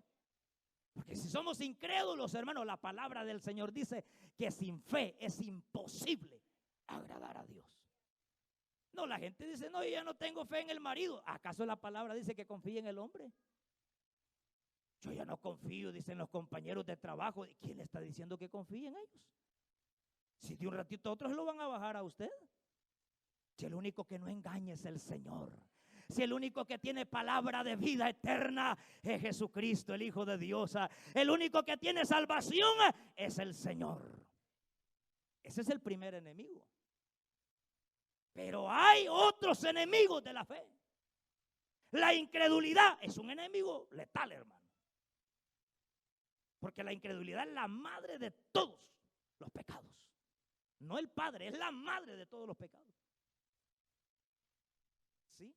Porque si somos incrédulos, hermanos, la palabra del Señor dice que sin fe es imposible agradar a Dios. No, la gente dice, no, yo ya no tengo fe en el marido. ¿Acaso la palabra dice que confíe en el hombre? Yo ya no confío, dicen los compañeros de trabajo. ¿Quién le está diciendo que confíe en ellos? Si de un ratito a otro se lo van a bajar a usted. Si el único que no engaña es el Señor. Si el único que tiene palabra de vida eterna es Jesucristo, el Hijo de Dios. El único que tiene salvación es el Señor. Ese es el primer enemigo. Pero hay otros enemigos de la fe. La incredulidad es un enemigo letal, hermano. Porque la incredulidad es la madre de todos los pecados. No el padre, es la madre de todos los pecados. ¿Sí?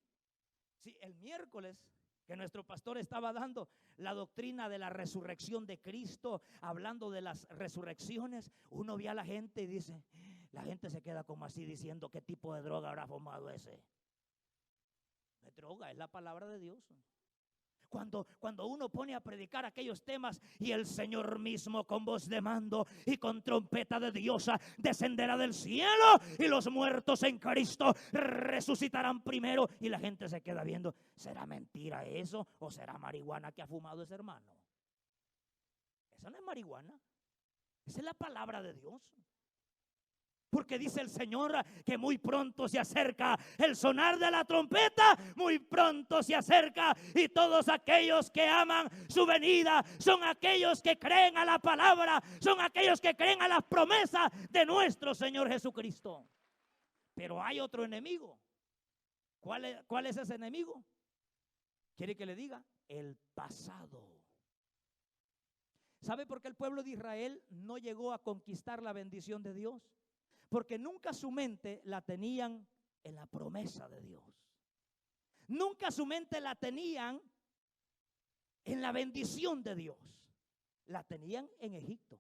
Sí, el miércoles que nuestro pastor estaba dando la doctrina de la resurrección de Cristo, hablando de las resurrecciones, uno ve a la gente y dice, la gente se queda como así diciendo, ¿qué tipo de droga habrá fumado ese? No es droga, es la palabra de Dios. Cuando uno pone a predicar aquellos temas y el Señor mismo con voz de mando y con trompeta de Dios descenderá del cielo y los muertos en Cristo resucitarán primero, y la gente se queda viendo, ¿será mentira eso o será marihuana que ha fumado ese hermano? Eso no es marihuana, esa es la palabra de Dios. Porque dice el Señor que muy pronto se acerca el sonar de la trompeta, muy pronto se acerca, y todos aquellos que aman su venida son aquellos que creen a la palabra, son aquellos que creen a las promesas de nuestro Señor Jesucristo. Pero hay otro enemigo. ¿Cuál es ese enemigo? ¿Quiere que le diga? El pasado. ¿Sabe por qué el pueblo de Israel no llegó a conquistar la bendición de Dios? Porque nunca su mente la tenían en la promesa de Dios. Nunca su mente la tenían en la bendición de Dios. La tenían en Egipto.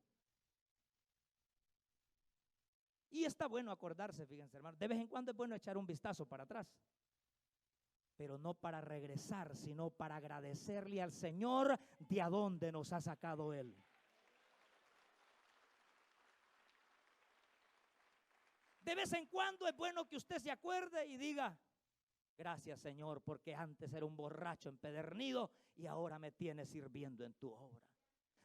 Y está bueno acordarse, fíjense, hermano. De vez en cuando es bueno echar un vistazo para atrás. Pero no para regresar, sino para agradecerle al Señor de a dónde nos ha sacado Él. De vez en cuando es bueno que usted se acuerde y diga, gracias Señor, porque antes era un borracho empedernido y ahora me tienes sirviendo en tu obra.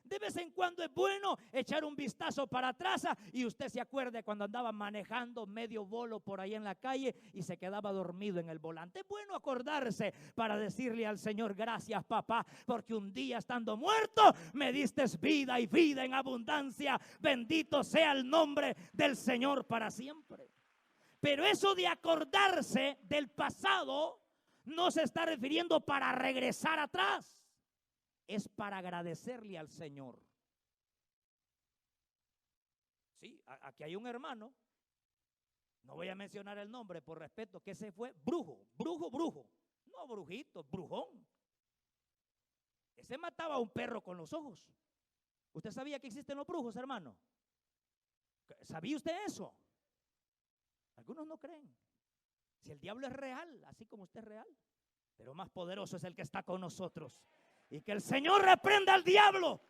De vez en cuando es bueno echar un vistazo para atrás y usted se acuerde cuando andaba manejando medio bolo por ahí en la calle y se quedaba dormido en el volante. Es bueno acordarse para decirle al Señor, gracias papá, porque un día estando muerto me diste vida y vida en abundancia. Bendito sea el nombre del Señor para siempre. Pero eso de acordarse del pasado no se está refiriendo para regresar atrás. Es para agradecerle al Señor. Sí, aquí hay un hermano No voy a mencionar el nombre por respeto, que ese fue brujo. No brujito, brujón. Ese mataba a un perro con los ojos. ¿Usted sabía que existen los brujos, hermano? ¿Sabía usted eso? Algunos no creen. Si el diablo es real, así como usted es real, pero más poderoso es el que está con nosotros. Y que el Señor reprenda al diablo.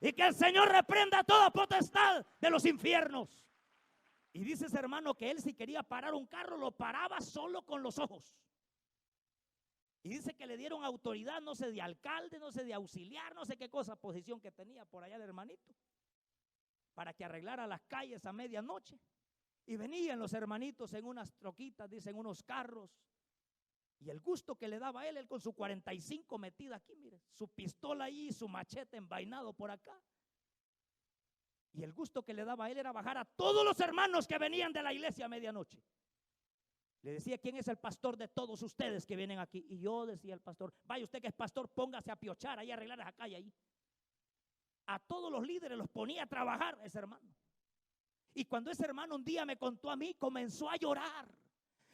Y que el Señor reprenda toda potestad de los infiernos. Y dice ese hermano que él, si quería parar un carro, lo paraba solo con los ojos. Y dice que le dieron autoridad, no sé, de alcalde, no sé, de auxiliar, no sé qué cosa, posición que tenía por allá el hermanito, para que arreglara las calles a medianoche. Y venían los hermanitos en unas troquitas, dicen, unos carros. Y el gusto que le daba a él con su 45 metida aquí, mire, su pistola ahí, su machete envainado por acá. Y el gusto que le daba a él era bajar a todos los hermanos que venían de la iglesia a medianoche. Le decía, ¿quién es el pastor de todos ustedes que vienen aquí? Y yo, decía el pastor, vaya usted que es pastor, póngase a piochar ahí, a arreglar esa calle ahí. A todos los líderes los ponía a trabajar ese hermano. Y cuando ese hermano un día me contó a mí, comenzó a llorar.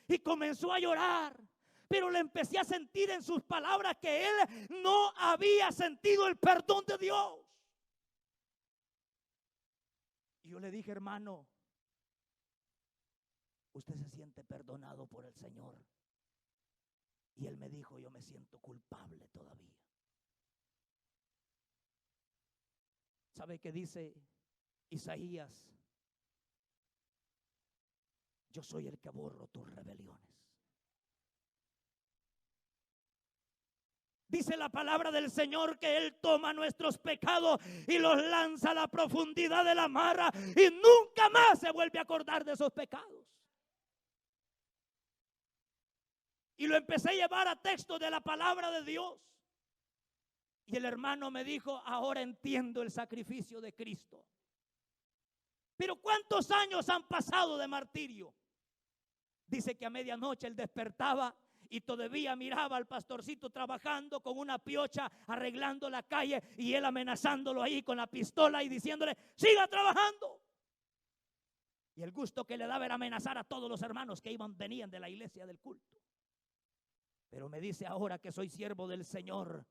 Y comenzó a llorar. Pero le empecé a sentir en sus palabras que él no había sentido el perdón de Dios. Y yo le dije, hermano, usted se siente perdonado por el Señor. Y él me dijo, yo me siento culpable todavía. ¿Sabe qué dice Isaías? Yo soy el que borro tus rebeliones. Dice la palabra del Señor que Él toma nuestros pecados y los lanza a la profundidad de la mar y nunca más se vuelve a acordar de esos pecados. Y lo empecé a llevar a texto de la palabra de Dios. Y el hermano me dijo, ahora entiendo el sacrificio de Cristo. Pero ¿cuántos años han pasado de martirio? Dice que a medianoche él despertaba y todavía miraba al pastorcito trabajando con una piocha, arreglando la calle, y él amenazándolo ahí con la pistola y diciéndole, siga trabajando. Y el gusto que le daba era amenazar a todos los hermanos que venían de la iglesia del culto. Pero me dice, ahora que soy siervo del Señor,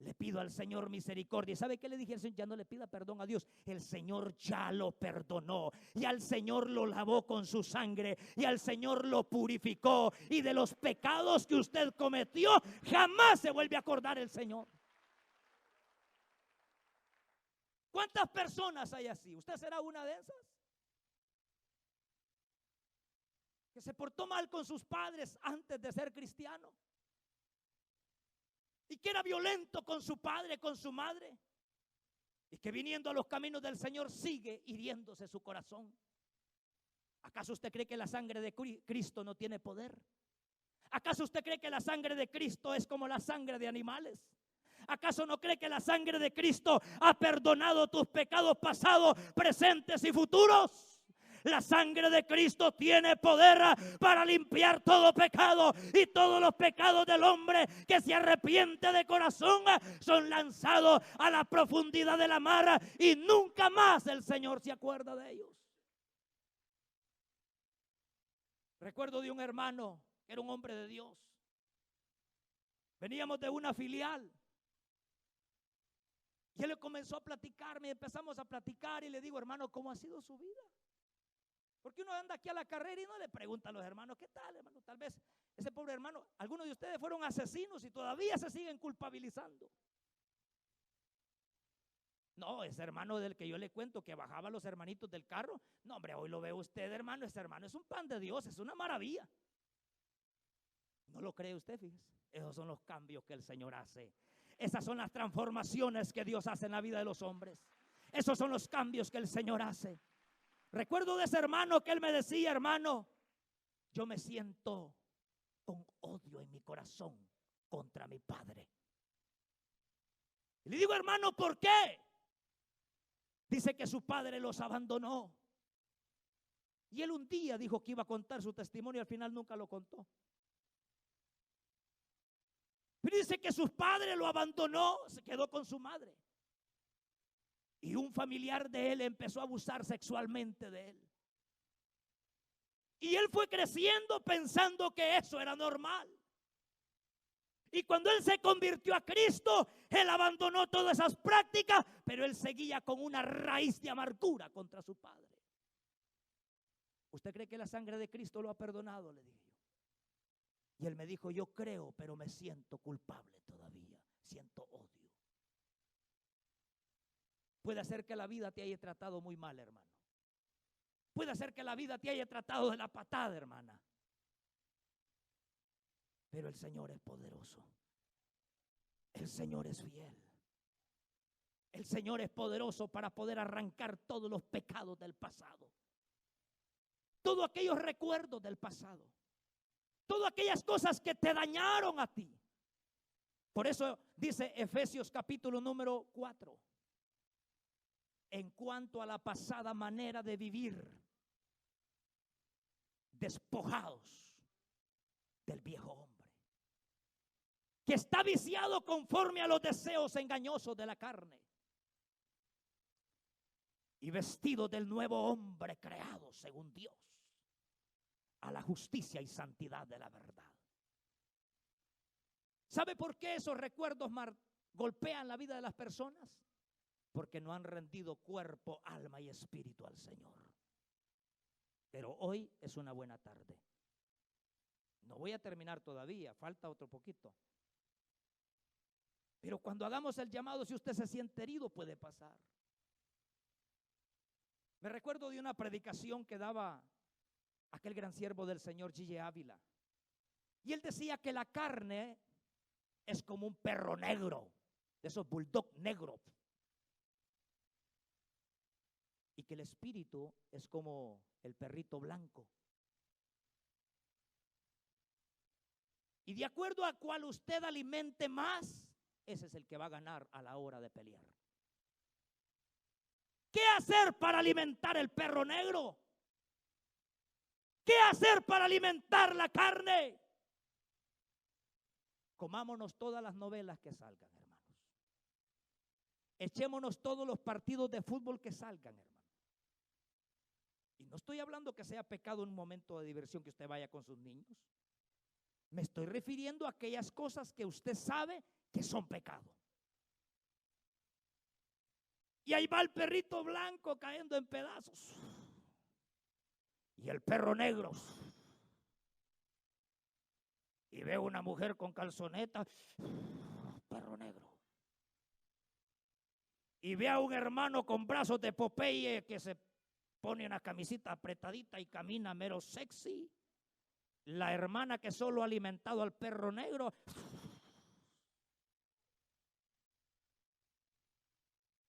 le pido al Señor misericordia. ¿Y sabe qué le dije al Señor? Ya no le pida perdón a Dios. El Señor ya lo perdonó. Y al Señor lo lavó con su sangre. Y al Señor lo purificó. Y de los pecados que usted cometió, jamás se vuelve a acordar el Señor. ¿Cuántas personas hay así? ¿Usted será una de esas? Que se portó mal con sus padres antes de ser cristiano. Y que era violento con su padre, con su madre. Y que viniendo a los caminos del Señor sigue hiriéndose su corazón. ¿Acaso usted cree que la sangre de Cristo no tiene poder? ¿Acaso usted cree que la sangre de Cristo es como la sangre de animales? ¿Acaso no cree que la sangre de Cristo ha perdonado tus pecados pasados, presentes y futuros? La sangre de Cristo tiene poder para limpiar todo pecado, y todos los pecados del hombre que se arrepiente de corazón son lanzados a la profundidad de la mar y nunca más el Señor se acuerda de ellos. Recuerdo de un hermano que era un hombre de Dios. Veníamos de una filial y él le comenzó a platicarme, empezamos a platicar y le digo, hermano, ¿cómo ha sido su vida? Porque uno anda aquí a la carrera y no le pregunta a los hermanos, ¿qué tal, hermano? Tal vez ese pobre hermano, algunos de ustedes fueron asesinos y todavía se siguen culpabilizando. No, ese hermano del que yo le cuento que bajaba a los hermanitos del carro, no, hombre, hoy lo ve usted, hermano, ese hermano es un pan de Dios, es una maravilla. ¿No lo cree usted? Fíjese, esos son los cambios que el Señor hace. Esas son las transformaciones que Dios hace en la vida de los hombres. Esos son los cambios que el Señor hace. Recuerdo de ese hermano que él me decía, hermano, yo me siento con odio en mi corazón contra mi padre. Y le digo, hermano, ¿por qué? Dice que su padre los abandonó. Y él un día dijo que iba a contar su testimonio y al final nunca lo contó. Pero dice que su padre lo abandonó, se quedó con su madre. Y un familiar de él empezó a abusar sexualmente de él. Y él fue creciendo pensando que eso era normal. Y cuando él se convirtió a Cristo, él abandonó todas esas prácticas, pero él seguía con una raíz de amargura contra su padre. ¿Usted cree que la sangre de Cristo lo ha perdonado?, le dije yo. Y él me dijo, yo creo, pero me siento culpable todavía, siento odio. Puede ser que la vida te haya tratado muy mal, hermano. Puede ser que la vida te haya tratado de la patada, hermana. Pero el Señor es poderoso. El Señor es fiel. El Señor es poderoso para poder arrancar todos los pecados del pasado. Todos aquellos recuerdos del pasado. Todas aquellas cosas que te dañaron a ti. Por eso dice Efesios capítulo número 4. En cuanto a la pasada manera de vivir, despojados del viejo hombre, que está viciado conforme a los deseos engañosos de la carne, y vestido del nuevo hombre creado según Dios, a la justicia y santidad de la verdad. ¿Sabe por qué esos recuerdos golpean la vida de las personas? Porque no han rendido cuerpo, alma y espíritu al Señor. Pero hoy es una buena tarde. No voy a terminar todavía, falta otro poquito. Pero cuando hagamos el llamado, si usted se siente herido, puede pasar. Me recuerdo de una predicación que daba aquel gran siervo del Señor, G.J. Ávila. Y él decía que la carne es como un perro negro, de esos bulldog negros. Y que el espíritu es como el perrito blanco. Y de acuerdo a cual usted alimente más, ese es el que va a ganar a la hora de pelear. ¿Qué hacer para alimentar el perro negro? ¿Qué hacer para alimentar la carne? Comámonos todas las novelas que salgan, hermanos. Echémonos todos los partidos de fútbol que salgan, hermanos. Y no estoy hablando que sea pecado en un momento de diversión que usted vaya con sus niños. Me estoy refiriendo a aquellas cosas que usted sabe que son pecado. Y ahí va el perrito blanco cayendo en pedazos. Y el perro negro. Y veo una mujer con calzoneta, perro negro. Y ve a un hermano con brazos de Popeye que se pone una camisita apretadita y camina mero sexy. La hermana que solo ha alimentado al perro negro.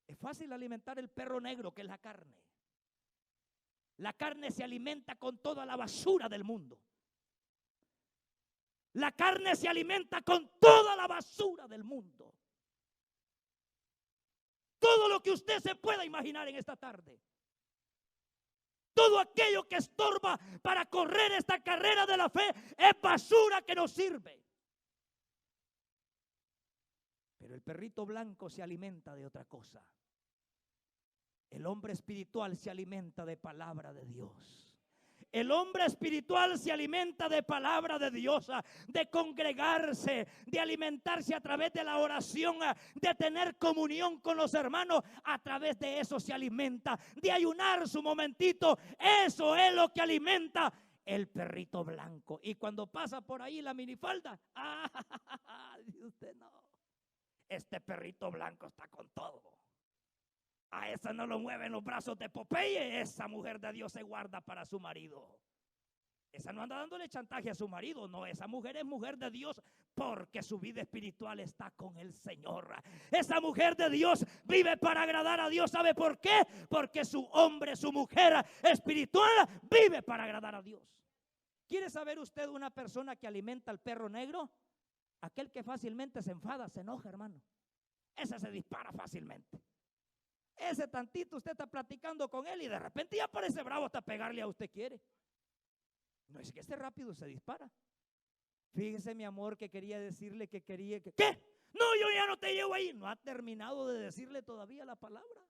Es fácil alimentar el perro negro, que es la carne. La carne se alimenta con toda la basura del mundo. La carne se alimenta con toda la basura del mundo. Todo lo que usted se pueda imaginar en esta tarde. Todo aquello que estorba para correr esta carrera de la fe es basura que no sirve. Pero el perrito blanco se alimenta de otra cosa. El hombre espiritual se alimenta de palabra de Dios. El hombre espiritual se alimenta de palabra de Dios, de congregarse, de alimentarse a través de la oración, de tener comunión con los hermanos. A través de eso se alimenta, de ayunar su momentito. Eso es lo que alimenta el perrito blanco. Y cuando pasa por ahí la minifalda, dice usted, no, este perrito blanco está con todo. A esa no lo mueven los brazos de Popeye. Esa mujer de Dios se guarda para su marido. Esa no anda dándole chantaje a su marido. No, esa mujer es mujer de Dios porque su vida espiritual está con el Señor. Esa mujer de Dios vive para agradar a Dios. ¿Sabe por qué? Porque su hombre, su mujer espiritual vive para agradar a Dios. ¿Quiere saber usted una persona que alimenta al perro negro? Aquel que fácilmente se enfada, se enoja, hermano. Ese se dispara fácilmente. Ese tantito usted está platicando con él y de repente ya parece bravo hasta pegarle a usted quiere. No es que esté rápido, se dispara. Fíjese, mi amor, que quería decirle que quería que... ¿Qué? No, yo ya no te llevo ahí. No ha terminado de decirle todavía la palabra.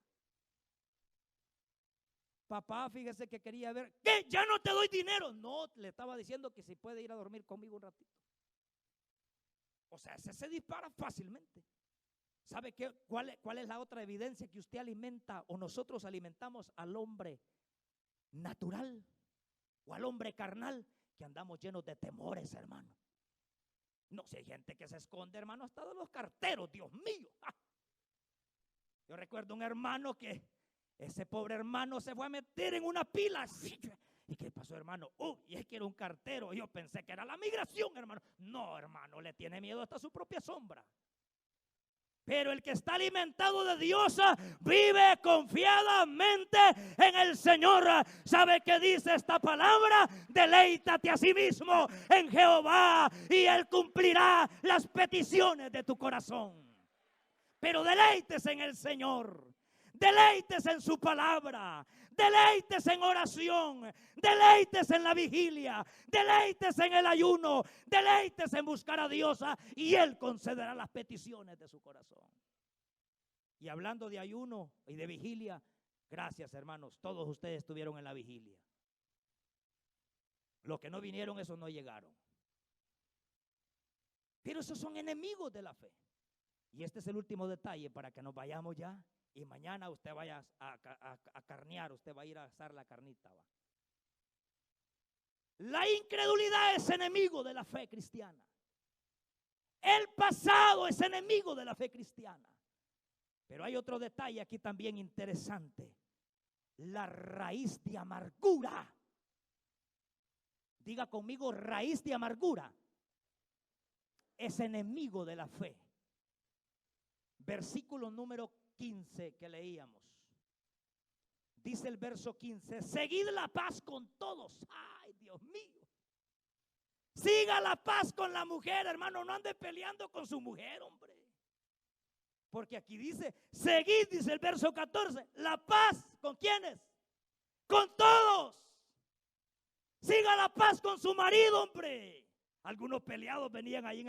papá, fíjese que quería ver. ¿Qué? Ya no te doy dinero. No, le estaba diciendo que si puede ir a dormir conmigo un ratito. O sea, ese se dispara fácilmente. ¿Sabe qué? ¿Cuál es la otra evidencia que usted alimenta o nosotros alimentamos al hombre natural o al hombre carnal? Que andamos llenos de temores, hermano. No sé, hay gente que se esconde, hermano, hasta de los carteros, Dios mío. ¡Ah! Yo recuerdo un hermano que ese pobre hermano se fue a meter en una pila. ¿Y qué pasó, hermano? Y es que era un cartero. Yo pensé que era la migración, hermano. No, hermano, le tiene miedo hasta su propia sombra. Pero el que está alimentado de Dios vive confiadamente en el Señor. ¿Sabe qué dice esta palabra? Deleítate a sí mismo en Jehová y Él cumplirá las peticiones de tu corazón. Pero deleítese en el Señor. Deleítese en su palabra, deleítese en oración, deleítese en la vigilia, deleítese en el ayuno, deleítese en buscar a Dios y Él concederá las peticiones de su corazón. Y hablando de ayuno y de vigilia, gracias hermanos, todos ustedes estuvieron en la vigilia. Los que no vinieron, esos no llegaron. Pero esos son enemigos de la fe. Y este es el último detalle para que nos vayamos ya. Y mañana usted vaya a carnear, usted va a ir a asar la carnita. ¿Va? La incredulidad es enemigo de la fe cristiana. El pasado es enemigo de la fe cristiana. Pero hay otro detalle aquí también interesante. La raíz de amargura. Diga conmigo, raíz de amargura es enemigo de la fe. Versículo número 15 que leíamos. Dice el verso 15: seguid la paz con todos. Ay, Dios mío. Siga la paz con la mujer, hermano. No ande peleando con su mujer, hombre. Porque aquí dice, seguid, dice el verso 14, la paz. ¿Con quiénes? Con todos. Siga la paz con su marido, hombre. Algunos peleados venían ahí en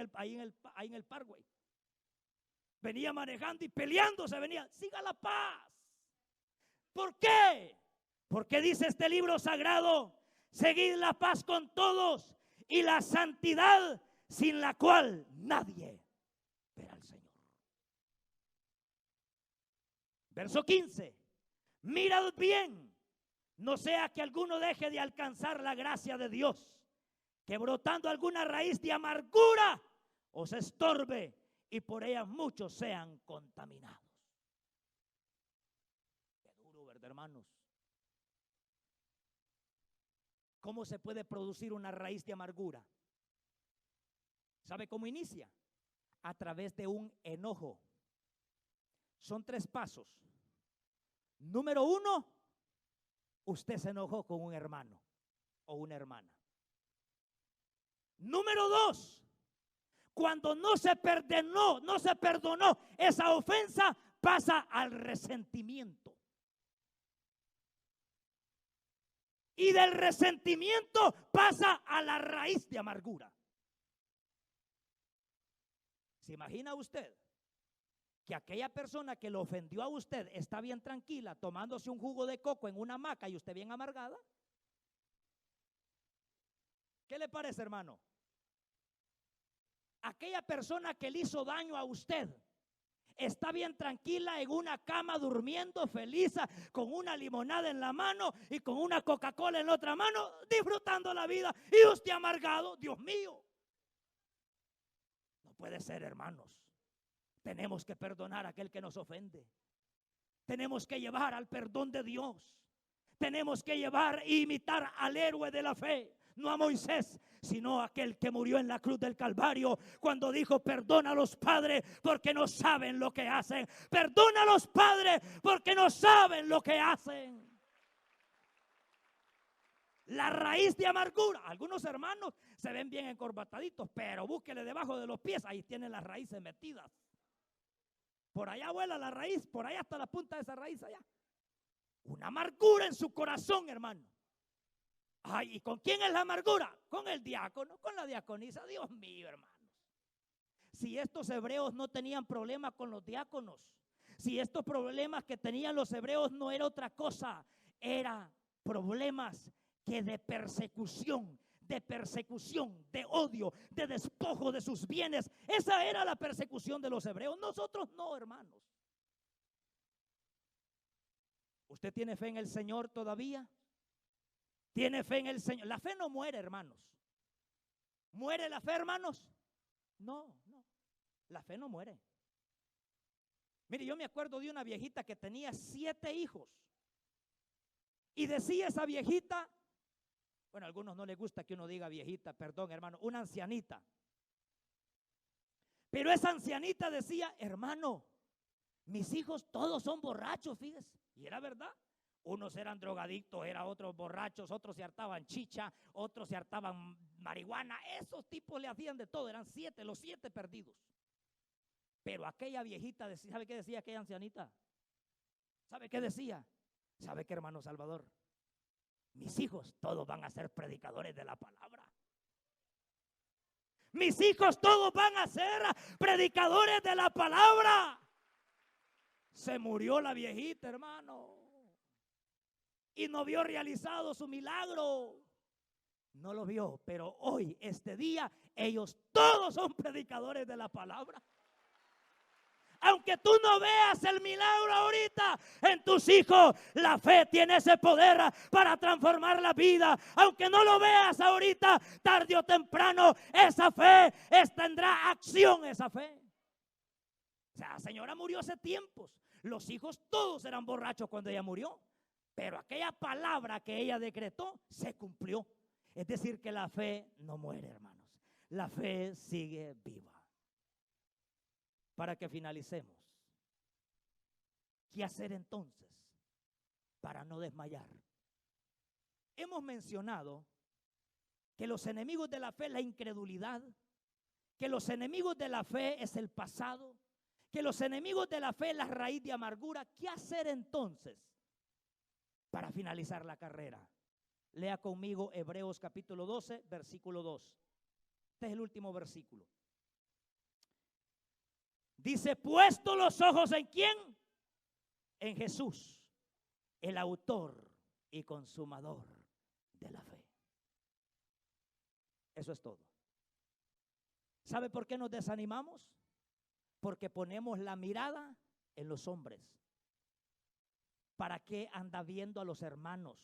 el Parkway. Venía manejando y peleándose, venía. Siga la paz. ¿Por qué? Porque dice este libro sagrado: seguid la paz con todos y la santidad, sin la cual nadie verá al Señor. Verso 15: mirad bien, no sea que alguno deje de alcanzar la gracia de Dios, que brotando alguna raíz de amargura os estorbe y por ella muchos sean contaminados. Qué duro, ¿verdad, hermanos? ¿Cómo se puede producir una raíz de amargura? ¿Sabe cómo inicia? A través de un enojo. Son 3 pasos. Número 1, usted se enojó con un hermano o una hermana. Número 2, cuando no se perdonó esa ofensa, pasa al resentimiento. Y del resentimiento pasa a la raíz de amargura. ¿Se imagina usted que aquella persona que lo ofendió a usted está bien tranquila tomándose un jugo de coco en una hamaca y usted bien amargada? ¿Qué le parece, hermano? Aquella persona que le hizo daño a usted está bien tranquila en una cama durmiendo feliz con una limonada en la mano y con una Coca-Cola en la otra mano, disfrutando la vida, y usted amargado. Dios mío, no puede ser, hermanos. Tenemos que perdonar a aquel que nos ofende. Tenemos que llevar al perdón de Dios. Tenemos que llevar e imitar al héroe de la fe, no a Moisés, sino a aquel que murió en la cruz del Calvario cuando dijo: perdona a los padres porque no saben lo que hacen. Perdona a los padres porque no saben lo que hacen. La raíz de amargura. Algunos hermanos se ven bien encorbataditos, pero búsquele debajo de los pies, ahí tienen las raíces metidas. Por allá vuela la raíz, por allá está la punta de esa raíz allá. Una amargura en su corazón, hermano. Ay, ¿y con quién es la amargura? Con el diácono, con la diaconisa. Dios mío, hermanos. Si estos hebreos no tenían problemas con los diáconos, si estos problemas que tenían los hebreos no era otra cosa, era problemas que de persecución, de odio, de despojo de sus bienes. Esa era la persecución de los hebreos. Nosotros no, hermanos. ¿Usted tiene fe en el Señor todavía? ¿Tiene fe en el Señor? La fe no muere, hermanos. ¿Muere la fe, hermanos? No, no. La fe no muere. Mire, yo me acuerdo de una viejita que tenía 7 hijos. Y decía esa viejita, bueno, a algunos no les gusta que uno diga viejita, perdón, hermano, una ancianita. Pero esa ancianita decía, hermano, mis hijos todos son borrachos, fíjese. Y era verdad. Unos eran drogadictos, eran otros borrachos, otros se hartaban chicha, otros se hartaban marihuana. Esos tipos le hacían de todo, eran 7, los 7 perdidos. Pero aquella viejita decía, ¿sabe qué decía aquella ancianita? ¿Sabe qué decía? ¿Sabe qué, hermano Salvador? Mis hijos todos van a ser predicadores de la palabra. Mis hijos todos van a ser predicadores de la palabra. Se murió la viejita, hermano. Y no vio realizado su milagro. No lo vio, pero hoy, este día, ellos todos son predicadores de la palabra. Aunque tú no veas el milagro ahorita en tus hijos, la fe tiene ese poder para transformar la vida. Aunque no lo veas ahorita, tarde o temprano, esa fe tendrá acción, esa fe. O sea, la señora murió hace tiempos. Los hijos todos eran borrachos cuando ella murió. Pero aquella palabra que ella decretó se cumplió. Es decir, que la fe no muere, hermanos. La fe sigue viva. Para que finalicemos, ¿qué hacer entonces para no desmayar? Hemos mencionado que los enemigos de la fe es la incredulidad, que los enemigos de la fe es el pasado, que los enemigos de la fe es la raíz de amargura. ¿Qué hacer entonces para finalizar la carrera? Lea conmigo Hebreos capítulo 12, versículo 2. Este es el último versículo. Dice, puesto los ojos ¿en quién? En Jesús, el autor y consumador de la fe. Eso es todo. ¿Sabe por qué nos desanimamos? Porque ponemos la mirada en los hombres. ¿Para qué anda viendo a los hermanos?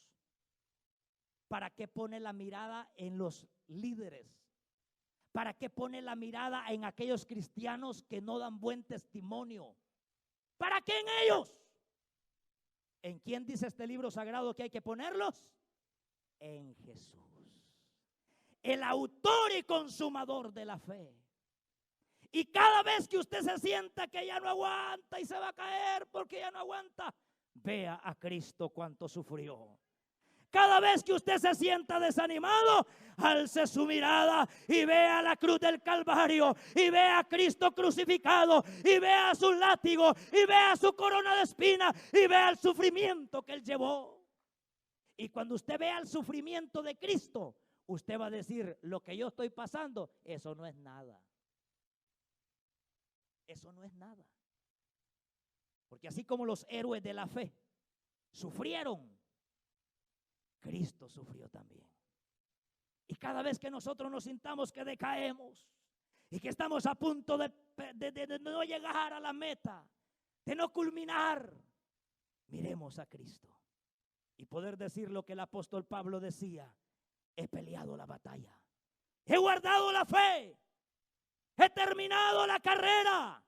¿Para qué pone la mirada en los líderes? ¿Para qué pone la mirada en aquellos cristianos que no dan buen testimonio? ¿Para qué en ellos? ¿En quién dice este libro sagrado que hay que ponerlos? En Jesús, el autor y consumador de la fe. Y cada vez que usted se sienta que ya no aguanta y se va a caer porque ya no aguanta, vea a Cristo cuánto sufrió. Cada vez que usted se sienta desanimado, alce su mirada y vea la cruz del Calvario, y vea a Cristo crucificado, y vea su látigo, y vea su corona de espinas, y vea el sufrimiento que Él llevó. Y cuando usted vea el sufrimiento de Cristo, usted va a decir, lo que yo estoy pasando, eso no es nada. Eso no es nada. Porque así como los héroes de la fe sufrieron, Cristo sufrió también. Y cada vez que nosotros nos sintamos que decaemos y que estamos a punto de no llegar a la meta, de no culminar, miremos a Cristo y poder decir lo que el apóstol Pablo decía: he peleado la batalla, he guardado la fe, he terminado la carrera,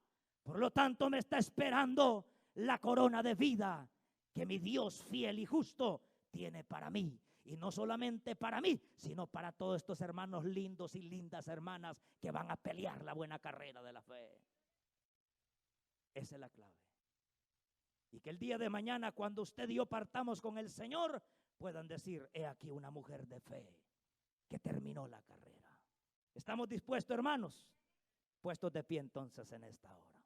por lo tanto me está esperando la corona de vida que mi Dios fiel y justo tiene para mí. Y no solamente para mí, sino para todos estos hermanos lindos y lindas hermanas que van a pelear la buena carrera de la fe. Esa es la clave. Y que el día de mañana, cuando usted y yo partamos con el Señor, puedan decir: he aquí una mujer de fe que terminó la carrera. ¿Estamos dispuestos, hermanos? Puestos de pie entonces en esta hora.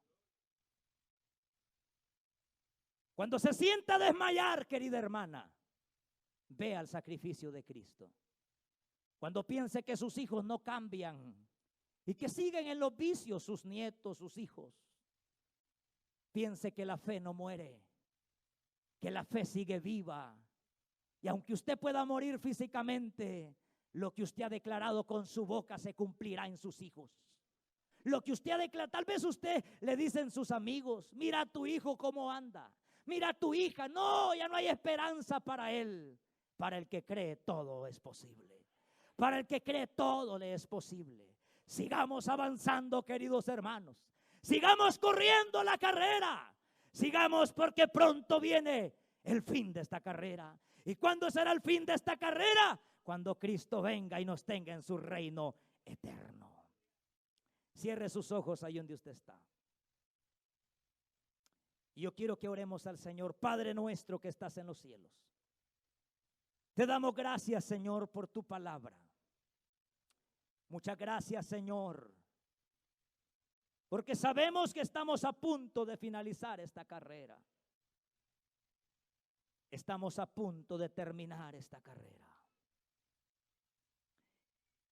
Cuando se sienta desmayar, querida hermana, vea el sacrificio de Cristo. Cuando piense que sus hijos no cambian y que siguen en los vicios, sus nietos, sus hijos, piense que la fe no muere, que la fe sigue viva, Y aunque usted pueda morir físicamente, lo que usted ha declarado con su boca se cumplirá en sus hijos. Lo que usted ha declarado, tal vez usted le dicen sus amigos, mira a tu hijo cómo anda, mira a tu hija, no, ya no hay esperanza para él. Para el que cree todo es posible. Para el que cree todo le es posible. Sigamos avanzando, queridos hermanos. Sigamos corriendo la carrera. Sigamos, porque pronto viene el fin de esta carrera. ¿Y cuándo será el fin de esta carrera? Cuando Cristo venga y nos tenga en su reino eterno. Cierre sus ojos ahí donde usted está. Y yo quiero que oremos al Señor. Padre nuestro que estás en los cielos, te damos gracias, Señor, por tu palabra. Muchas gracias, Señor, porque sabemos que estamos a punto de finalizar esta carrera. Estamos a punto de terminar esta carrera.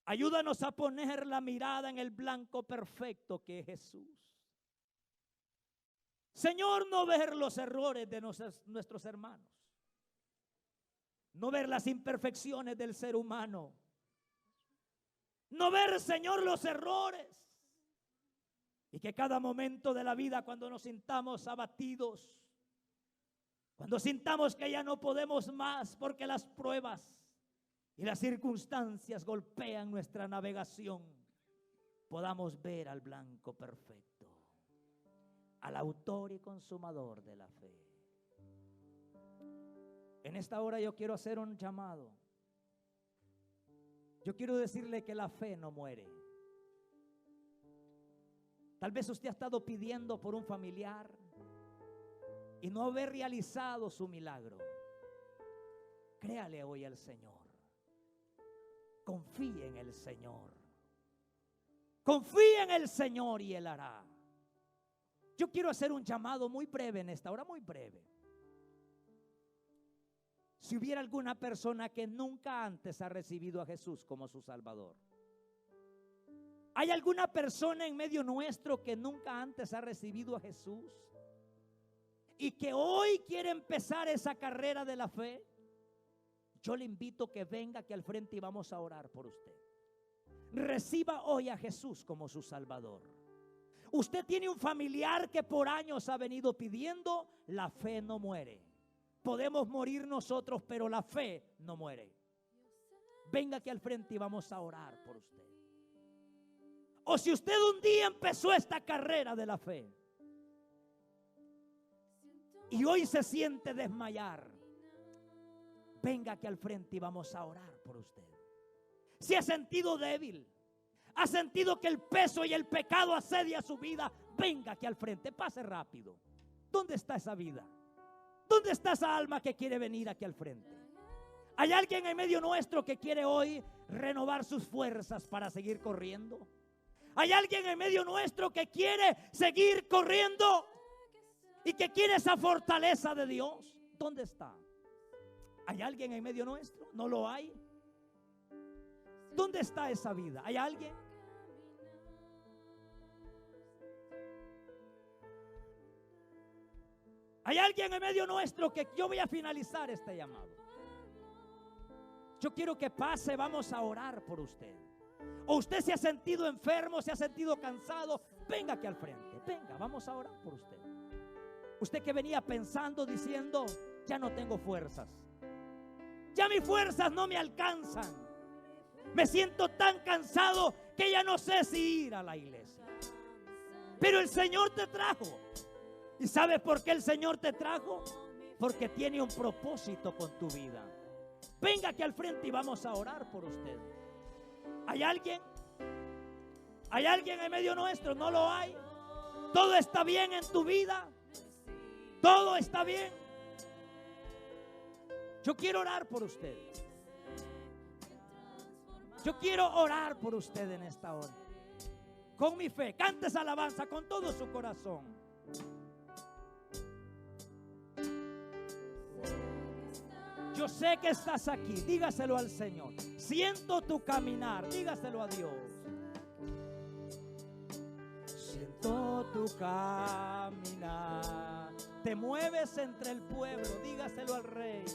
Ayúdanos a poner la mirada en el blanco perfecto que es Jesús. Señor, no ver los errores de nuestros hermanos. No ver las imperfecciones del ser humano. No ver, Señor, los errores. Y que cada momento de la vida, cuando nos sintamos abatidos, cuando sintamos que ya no podemos más porque las pruebas y las circunstancias golpean nuestra navegación, podamos ver al blanco perfecto, al autor y consumador de la fe. En esta hora yo quiero hacer un llamado. Yo quiero decirle que la fe no muere. Tal vez usted ha estado pidiendo por un familiar y no haber realizado su milagro. Créale hoy al Señor. Confíe en el Señor. Confíe en el Señor y Él hará. Yo quiero hacer un llamado muy breve en esta hora, muy breve. Si hubiera alguna persona que nunca antes ha recibido a Jesús como su Salvador. ¿Hay alguna persona en medio nuestro que nunca antes ha recibido a Jesús y que hoy quiere empezar esa carrera de la fe? Yo le invito que venga aquí al frente y vamos a orar por usted. Reciba hoy a Jesús como su Salvador. Usted tiene un familiar que por años ha venido pidiendo, la fe no muere. Podemos morir nosotros, pero la fe no muere. Venga aquí al frente y vamos a orar por usted. O si usted un día empezó esta carrera de la fe y hoy se siente desmayar, venga aquí al frente y vamos a orar por usted. Si ha sentido débil, ha sentido que el peso y el pecado asedia su vida, venga aquí al frente, pase rápido. ¿Dónde está esa vida? ¿Dónde está esa alma que quiere venir aquí al frente? ¿Hay alguien en medio nuestro que quiere hoy renovar sus fuerzas para seguir corriendo? ¿Hay alguien en medio nuestro que quiere seguir corriendo y que quiere esa fortaleza de Dios? ¿Dónde está? ¿Hay alguien en medio nuestro? ¿No lo hay? ¿Dónde está esa vida? ¿Hay alguien? ¿Hay alguien en medio nuestro que yo voy a finalizar este llamado? Yo quiero que pase, vamos a orar por usted. O usted se ha sentido enfermo, se ha sentido cansado, venga aquí al frente, venga, vamos a orar por usted. Usted que venía pensando, diciendo, ya no tengo fuerzas. Ya mis fuerzas no me alcanzan. Me siento tan cansado que ya no sé si ir a la iglesia. Pero el Señor te trajo. ¿Y sabes por qué el Señor te trajo? Porque tiene un propósito con tu vida. Venga aquí al frente y vamos a orar por usted. ¿Hay alguien? ¿Hay alguien en medio nuestro? ¿No lo hay? ¿Todo está bien en tu vida? ¿Todo está bien? Yo quiero orar por usted. Yo quiero orar por usted en esta hora. Con mi fe, cante esa alabanza con todo su corazón. Yo sé que estás aquí, dígaselo al Señor. Siento tu caminar, dígaselo a Dios. Siento tu caminar. Te mueves entre el pueblo, dígaselo al Rey.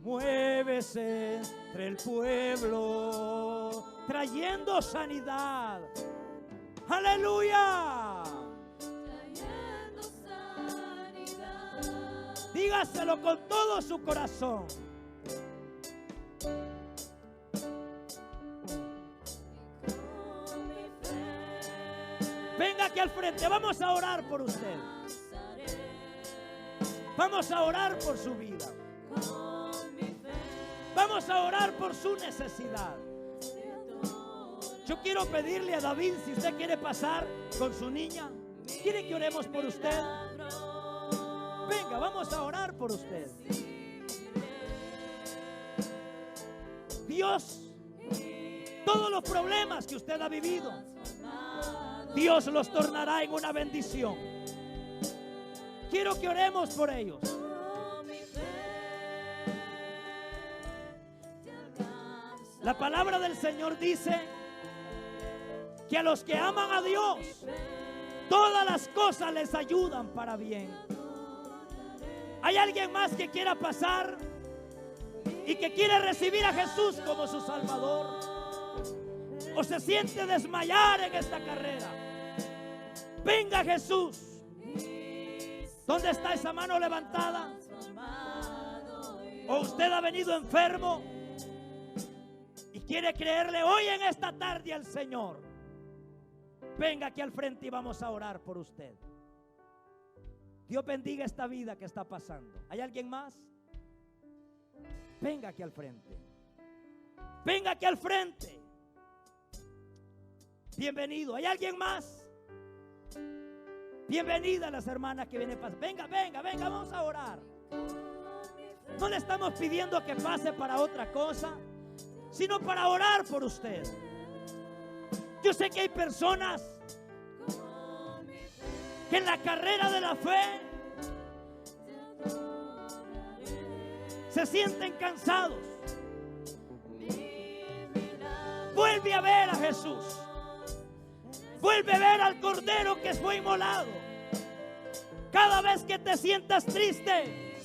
mueves entre el pueblo, trayendo sanidad. Aleluya. Trayendo sanidad. Dígaselo con todo su corazón. Con mi fe Venga aquí al frente, vamos a orar por usted. alzaré. Vamos a orar por su vida. Con mi fe Vamos a orar por su necesidad. te adoro. Yo quiero pedirle a David, si usted quiere pasar con su niña, ¿quiere que oremos por usted? Venga, vamos a orar por usted. Dios, todos los problemas que usted ha vivido, Dios los tornará en una bendición. Quiero que oremos por ellos. Con mi fe te alcanza. La palabra del Señor dice que a los que aman a Dios, todas las cosas les ayudan para bien. ¿Hay alguien más que quiera pasar y que quiere recibir a Jesús como su Salvador? ¿O se siente desmayar en esta carrera? Venga Jesús. ¿Dónde está esa mano levantada? ¿O usted ha venido enfermo y quiere creerle hoy en esta tarde al Señor? Venga aquí al frente y vamos a orar por usted. Dios bendiga esta vida que está pasando. ¿Hay alguien más? Venga aquí al frente. Venga aquí al frente. Bienvenido. ¿Hay alguien más? Bienvenida a las hermanas que vienen pasando. Venga, venga, venga, vamos a orar. No le estamos pidiendo que pase para otra cosa, sino para orar por usted. Yo sé que hay personas que en la carrera de la fe se sienten cansados. Vuelve a ver a Jesús. Vuelve a ver al Cordero que fue inmolado. Cada vez que te sientas triste,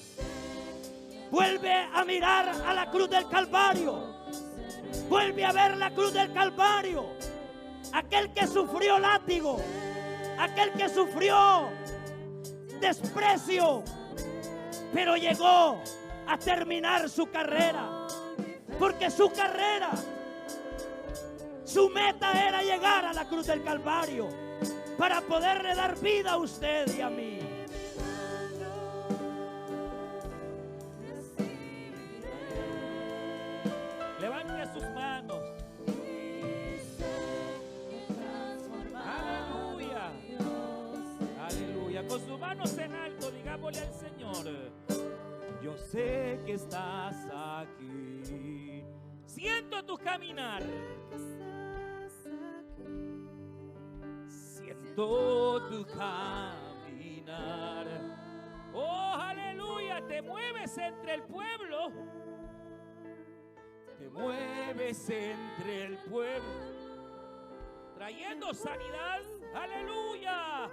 vuelve a mirar a la cruz del Calvario. Vuelve a ver la cruz del Calvario. Aquel que sufrió látigo, aquel que sufrió desprecio, pero llegó a terminar su carrera. Porque su carrera, su meta era llegar a la cruz del Calvario para poderle dar vida a usted y a mí. Levante sus manos. Aleluya. Aleluya. Con sus manos en alto, digámosle al Señor: yo sé que estás aquí. Siento tu caminar. Siento tu caminar. Oh, aleluya. Te mueves entre el pueblo. Te mueves entre el pueblo, trayendo sanidad. Aleluya.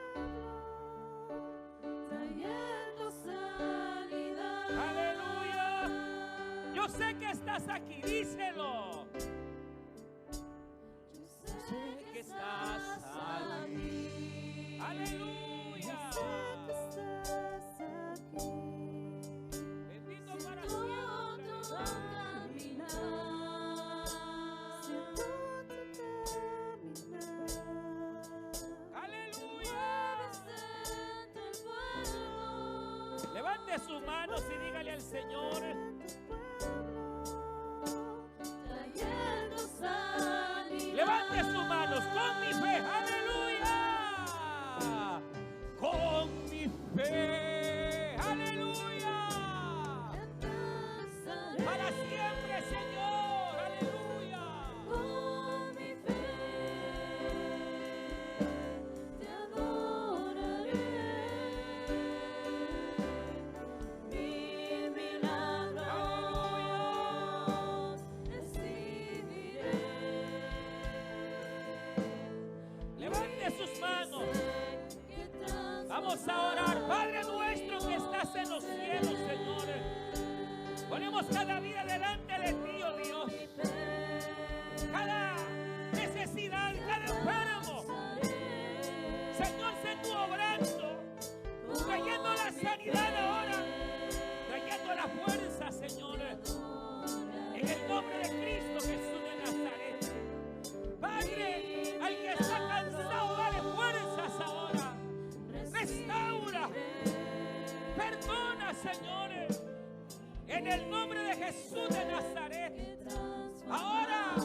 Trayendo sanidad. Aleluya. Yo sé que estás aquí, díselo. Yo Sé que estás aquí. Aleluya. Bendito para siempre. Aleluya. Levante sus manos y dígale al Señor: levante sus manos con mi fe. Aleluya. Con mi fe. Aleluya. Para siempre, Señor. Aleluya. Con mi fe te adoraré. Mi milagro cada vida delante de ti, oh Dios. Cada necesidad, cada enfermo. Señor, sé tú obrando, trayendo la sanidad ahora, trayendo la fuerza, Señor. En el nombre de Cristo Jesús de Nazaret. Padre, al que está cansado, dale fuerzas ahora. Restaura. Perdona, Señor. En el nombre de Jesús de Nazaret. Ahora,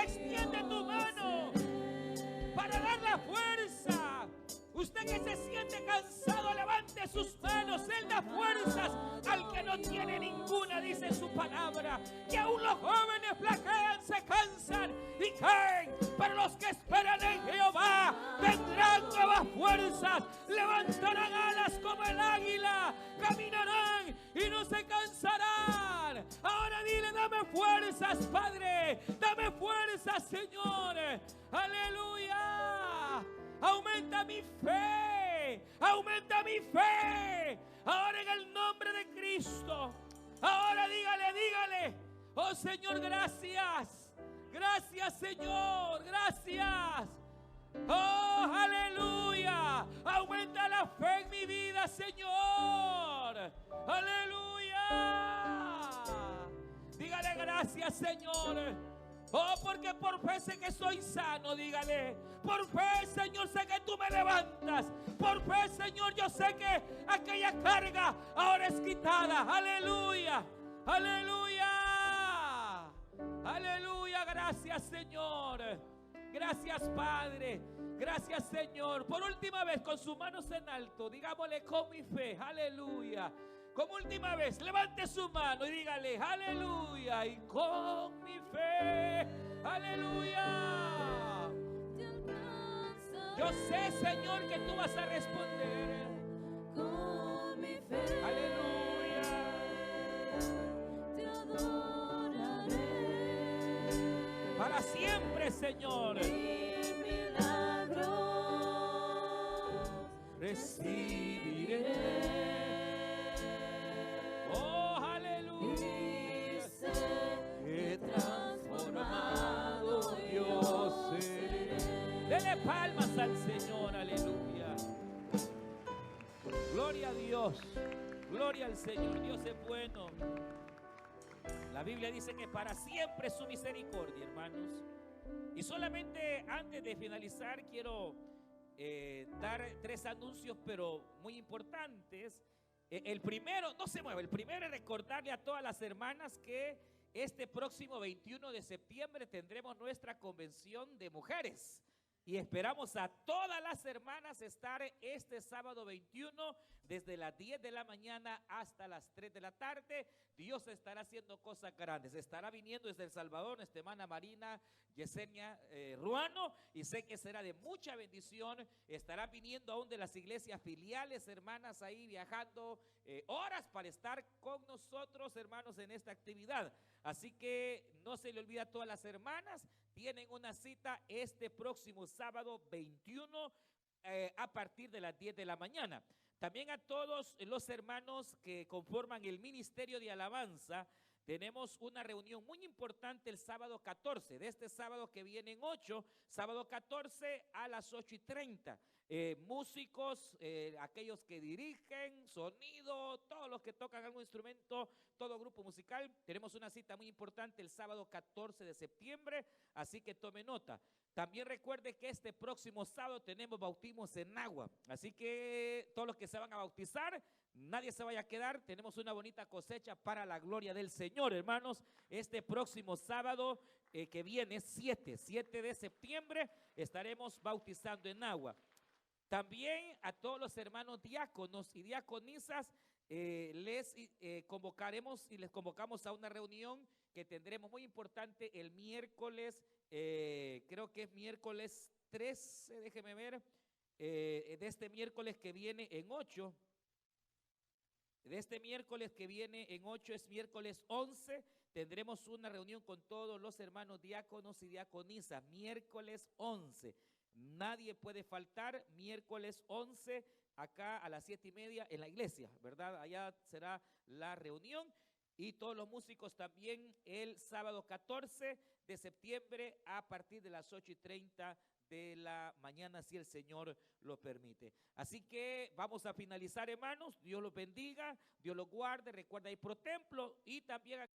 extiende tu mano para dar la fuerza. Usted que se siente cansado, levante sus manos. Él da fuerzas al que no tiene ninguna, dice su palabra. Que aún los jóvenes flaquean, se cansan y caen. Pero los que esperan en Jehová tendrán nuevas fuerzas. Levantarán alas como el águila. Caminarán y no se cansarán. Ahora dile, dame fuerzas, Padre. Dame fuerzas, Señor. Aleluya. Aumenta mi fe. Aumenta mi fe. Ahora en el nombre de Cristo. Ahora dígale. Oh Señor, gracias. Gracias, Señor. Gracias. Oh, aleluya. Aumenta la fe en mi vida, Señor. Aleluya. Dígale gracias, Señor. Oh, porque por fe sé que soy sano, dígale. Por fe, Señor, sé que tú me levantas. Por fe, Señor, yo sé que aquella carga ahora es quitada. Aleluya, aleluya, aleluya. Gracias, Señor. Gracias, Padre. Gracias, Señor. Por última vez, con sus manos en alto, digámosle con mi fe. Aleluya. Como última vez, levante su mano y dígale, aleluya, y con mi fe, aleluya. Yo sé, Señor, que tú vas a responder. Con mi fe Aleluya. te adoraré. Para siempre, Señor. Y milagros Recibiré. Oh, aleluya. He transformado yo seré. Dele palmas al Señor, aleluya. Gloria a Dios. Gloria al Señor. Dios es bueno. La Biblia dice que para siempre es su misericordia, hermanos. Y solamente antes de finalizar quiero dar 3 anuncios, pero muy importantes. El primero, no se mueve, el primero es recordarle a todas las hermanas que este próximo 21 de septiembre tendremos nuestra convención de mujeres. Y esperamos a todas las hermanas estar este sábado 21 desde las 10 de la mañana hasta las 3 de la tarde. Dios estará haciendo cosas grandes. Estará viniendo desde El Salvador nuestra hermana Marina Yesenia Ruano, y sé que será de mucha bendición. Estará viniendo aún de las iglesias filiales, hermanas ahí viajando horas para estar con nosotros, hermanos, en esta actividad. Así que no se le olvida a todas las hermanas, tienen una cita este próximo sábado 21 a partir de las 10 de la mañana. También a todos los hermanos que conforman el Ministerio de Alabanza, tenemos una reunión muy importante el sábado 14, de este sábado que viene en 8, sábado 14 a las 8:30. Músicos, aquellos que dirigen, sonido, todos los que tocan algún instrumento, todo grupo musical. Tenemos una cita muy importante el sábado 14 de septiembre, así que tome nota. También recuerde que este próximo sábado tenemos bautismos en agua, así que todos los que se van a bautizar, nadie se vaya a quedar. Tenemos una bonita cosecha para la gloria del Señor, hermanos. Este próximo sábado que viene, 7 de septiembre, estaremos bautizando en agua. También a todos los hermanos diáconos y diaconisas les convocaremos y les convocamos a una reunión que tendremos muy importante el miércoles, creo que es miércoles 13, déjeme ver, de este miércoles que viene en 8. De este miércoles que viene en 8 es miércoles 11, tendremos una reunión con todos los hermanos diáconos y diaconisas, miércoles 11. Nadie puede faltar, miércoles 11, acá a las 7:30 en la iglesia, ¿verdad? Allá será la reunión. Y todos los músicos también el sábado 14 de septiembre a partir de las 8:30 de la mañana, si el Señor lo permite. Así que vamos a finalizar, hermanos. Dios los bendiga, Dios los guarde. Recuerda ir pro templo y también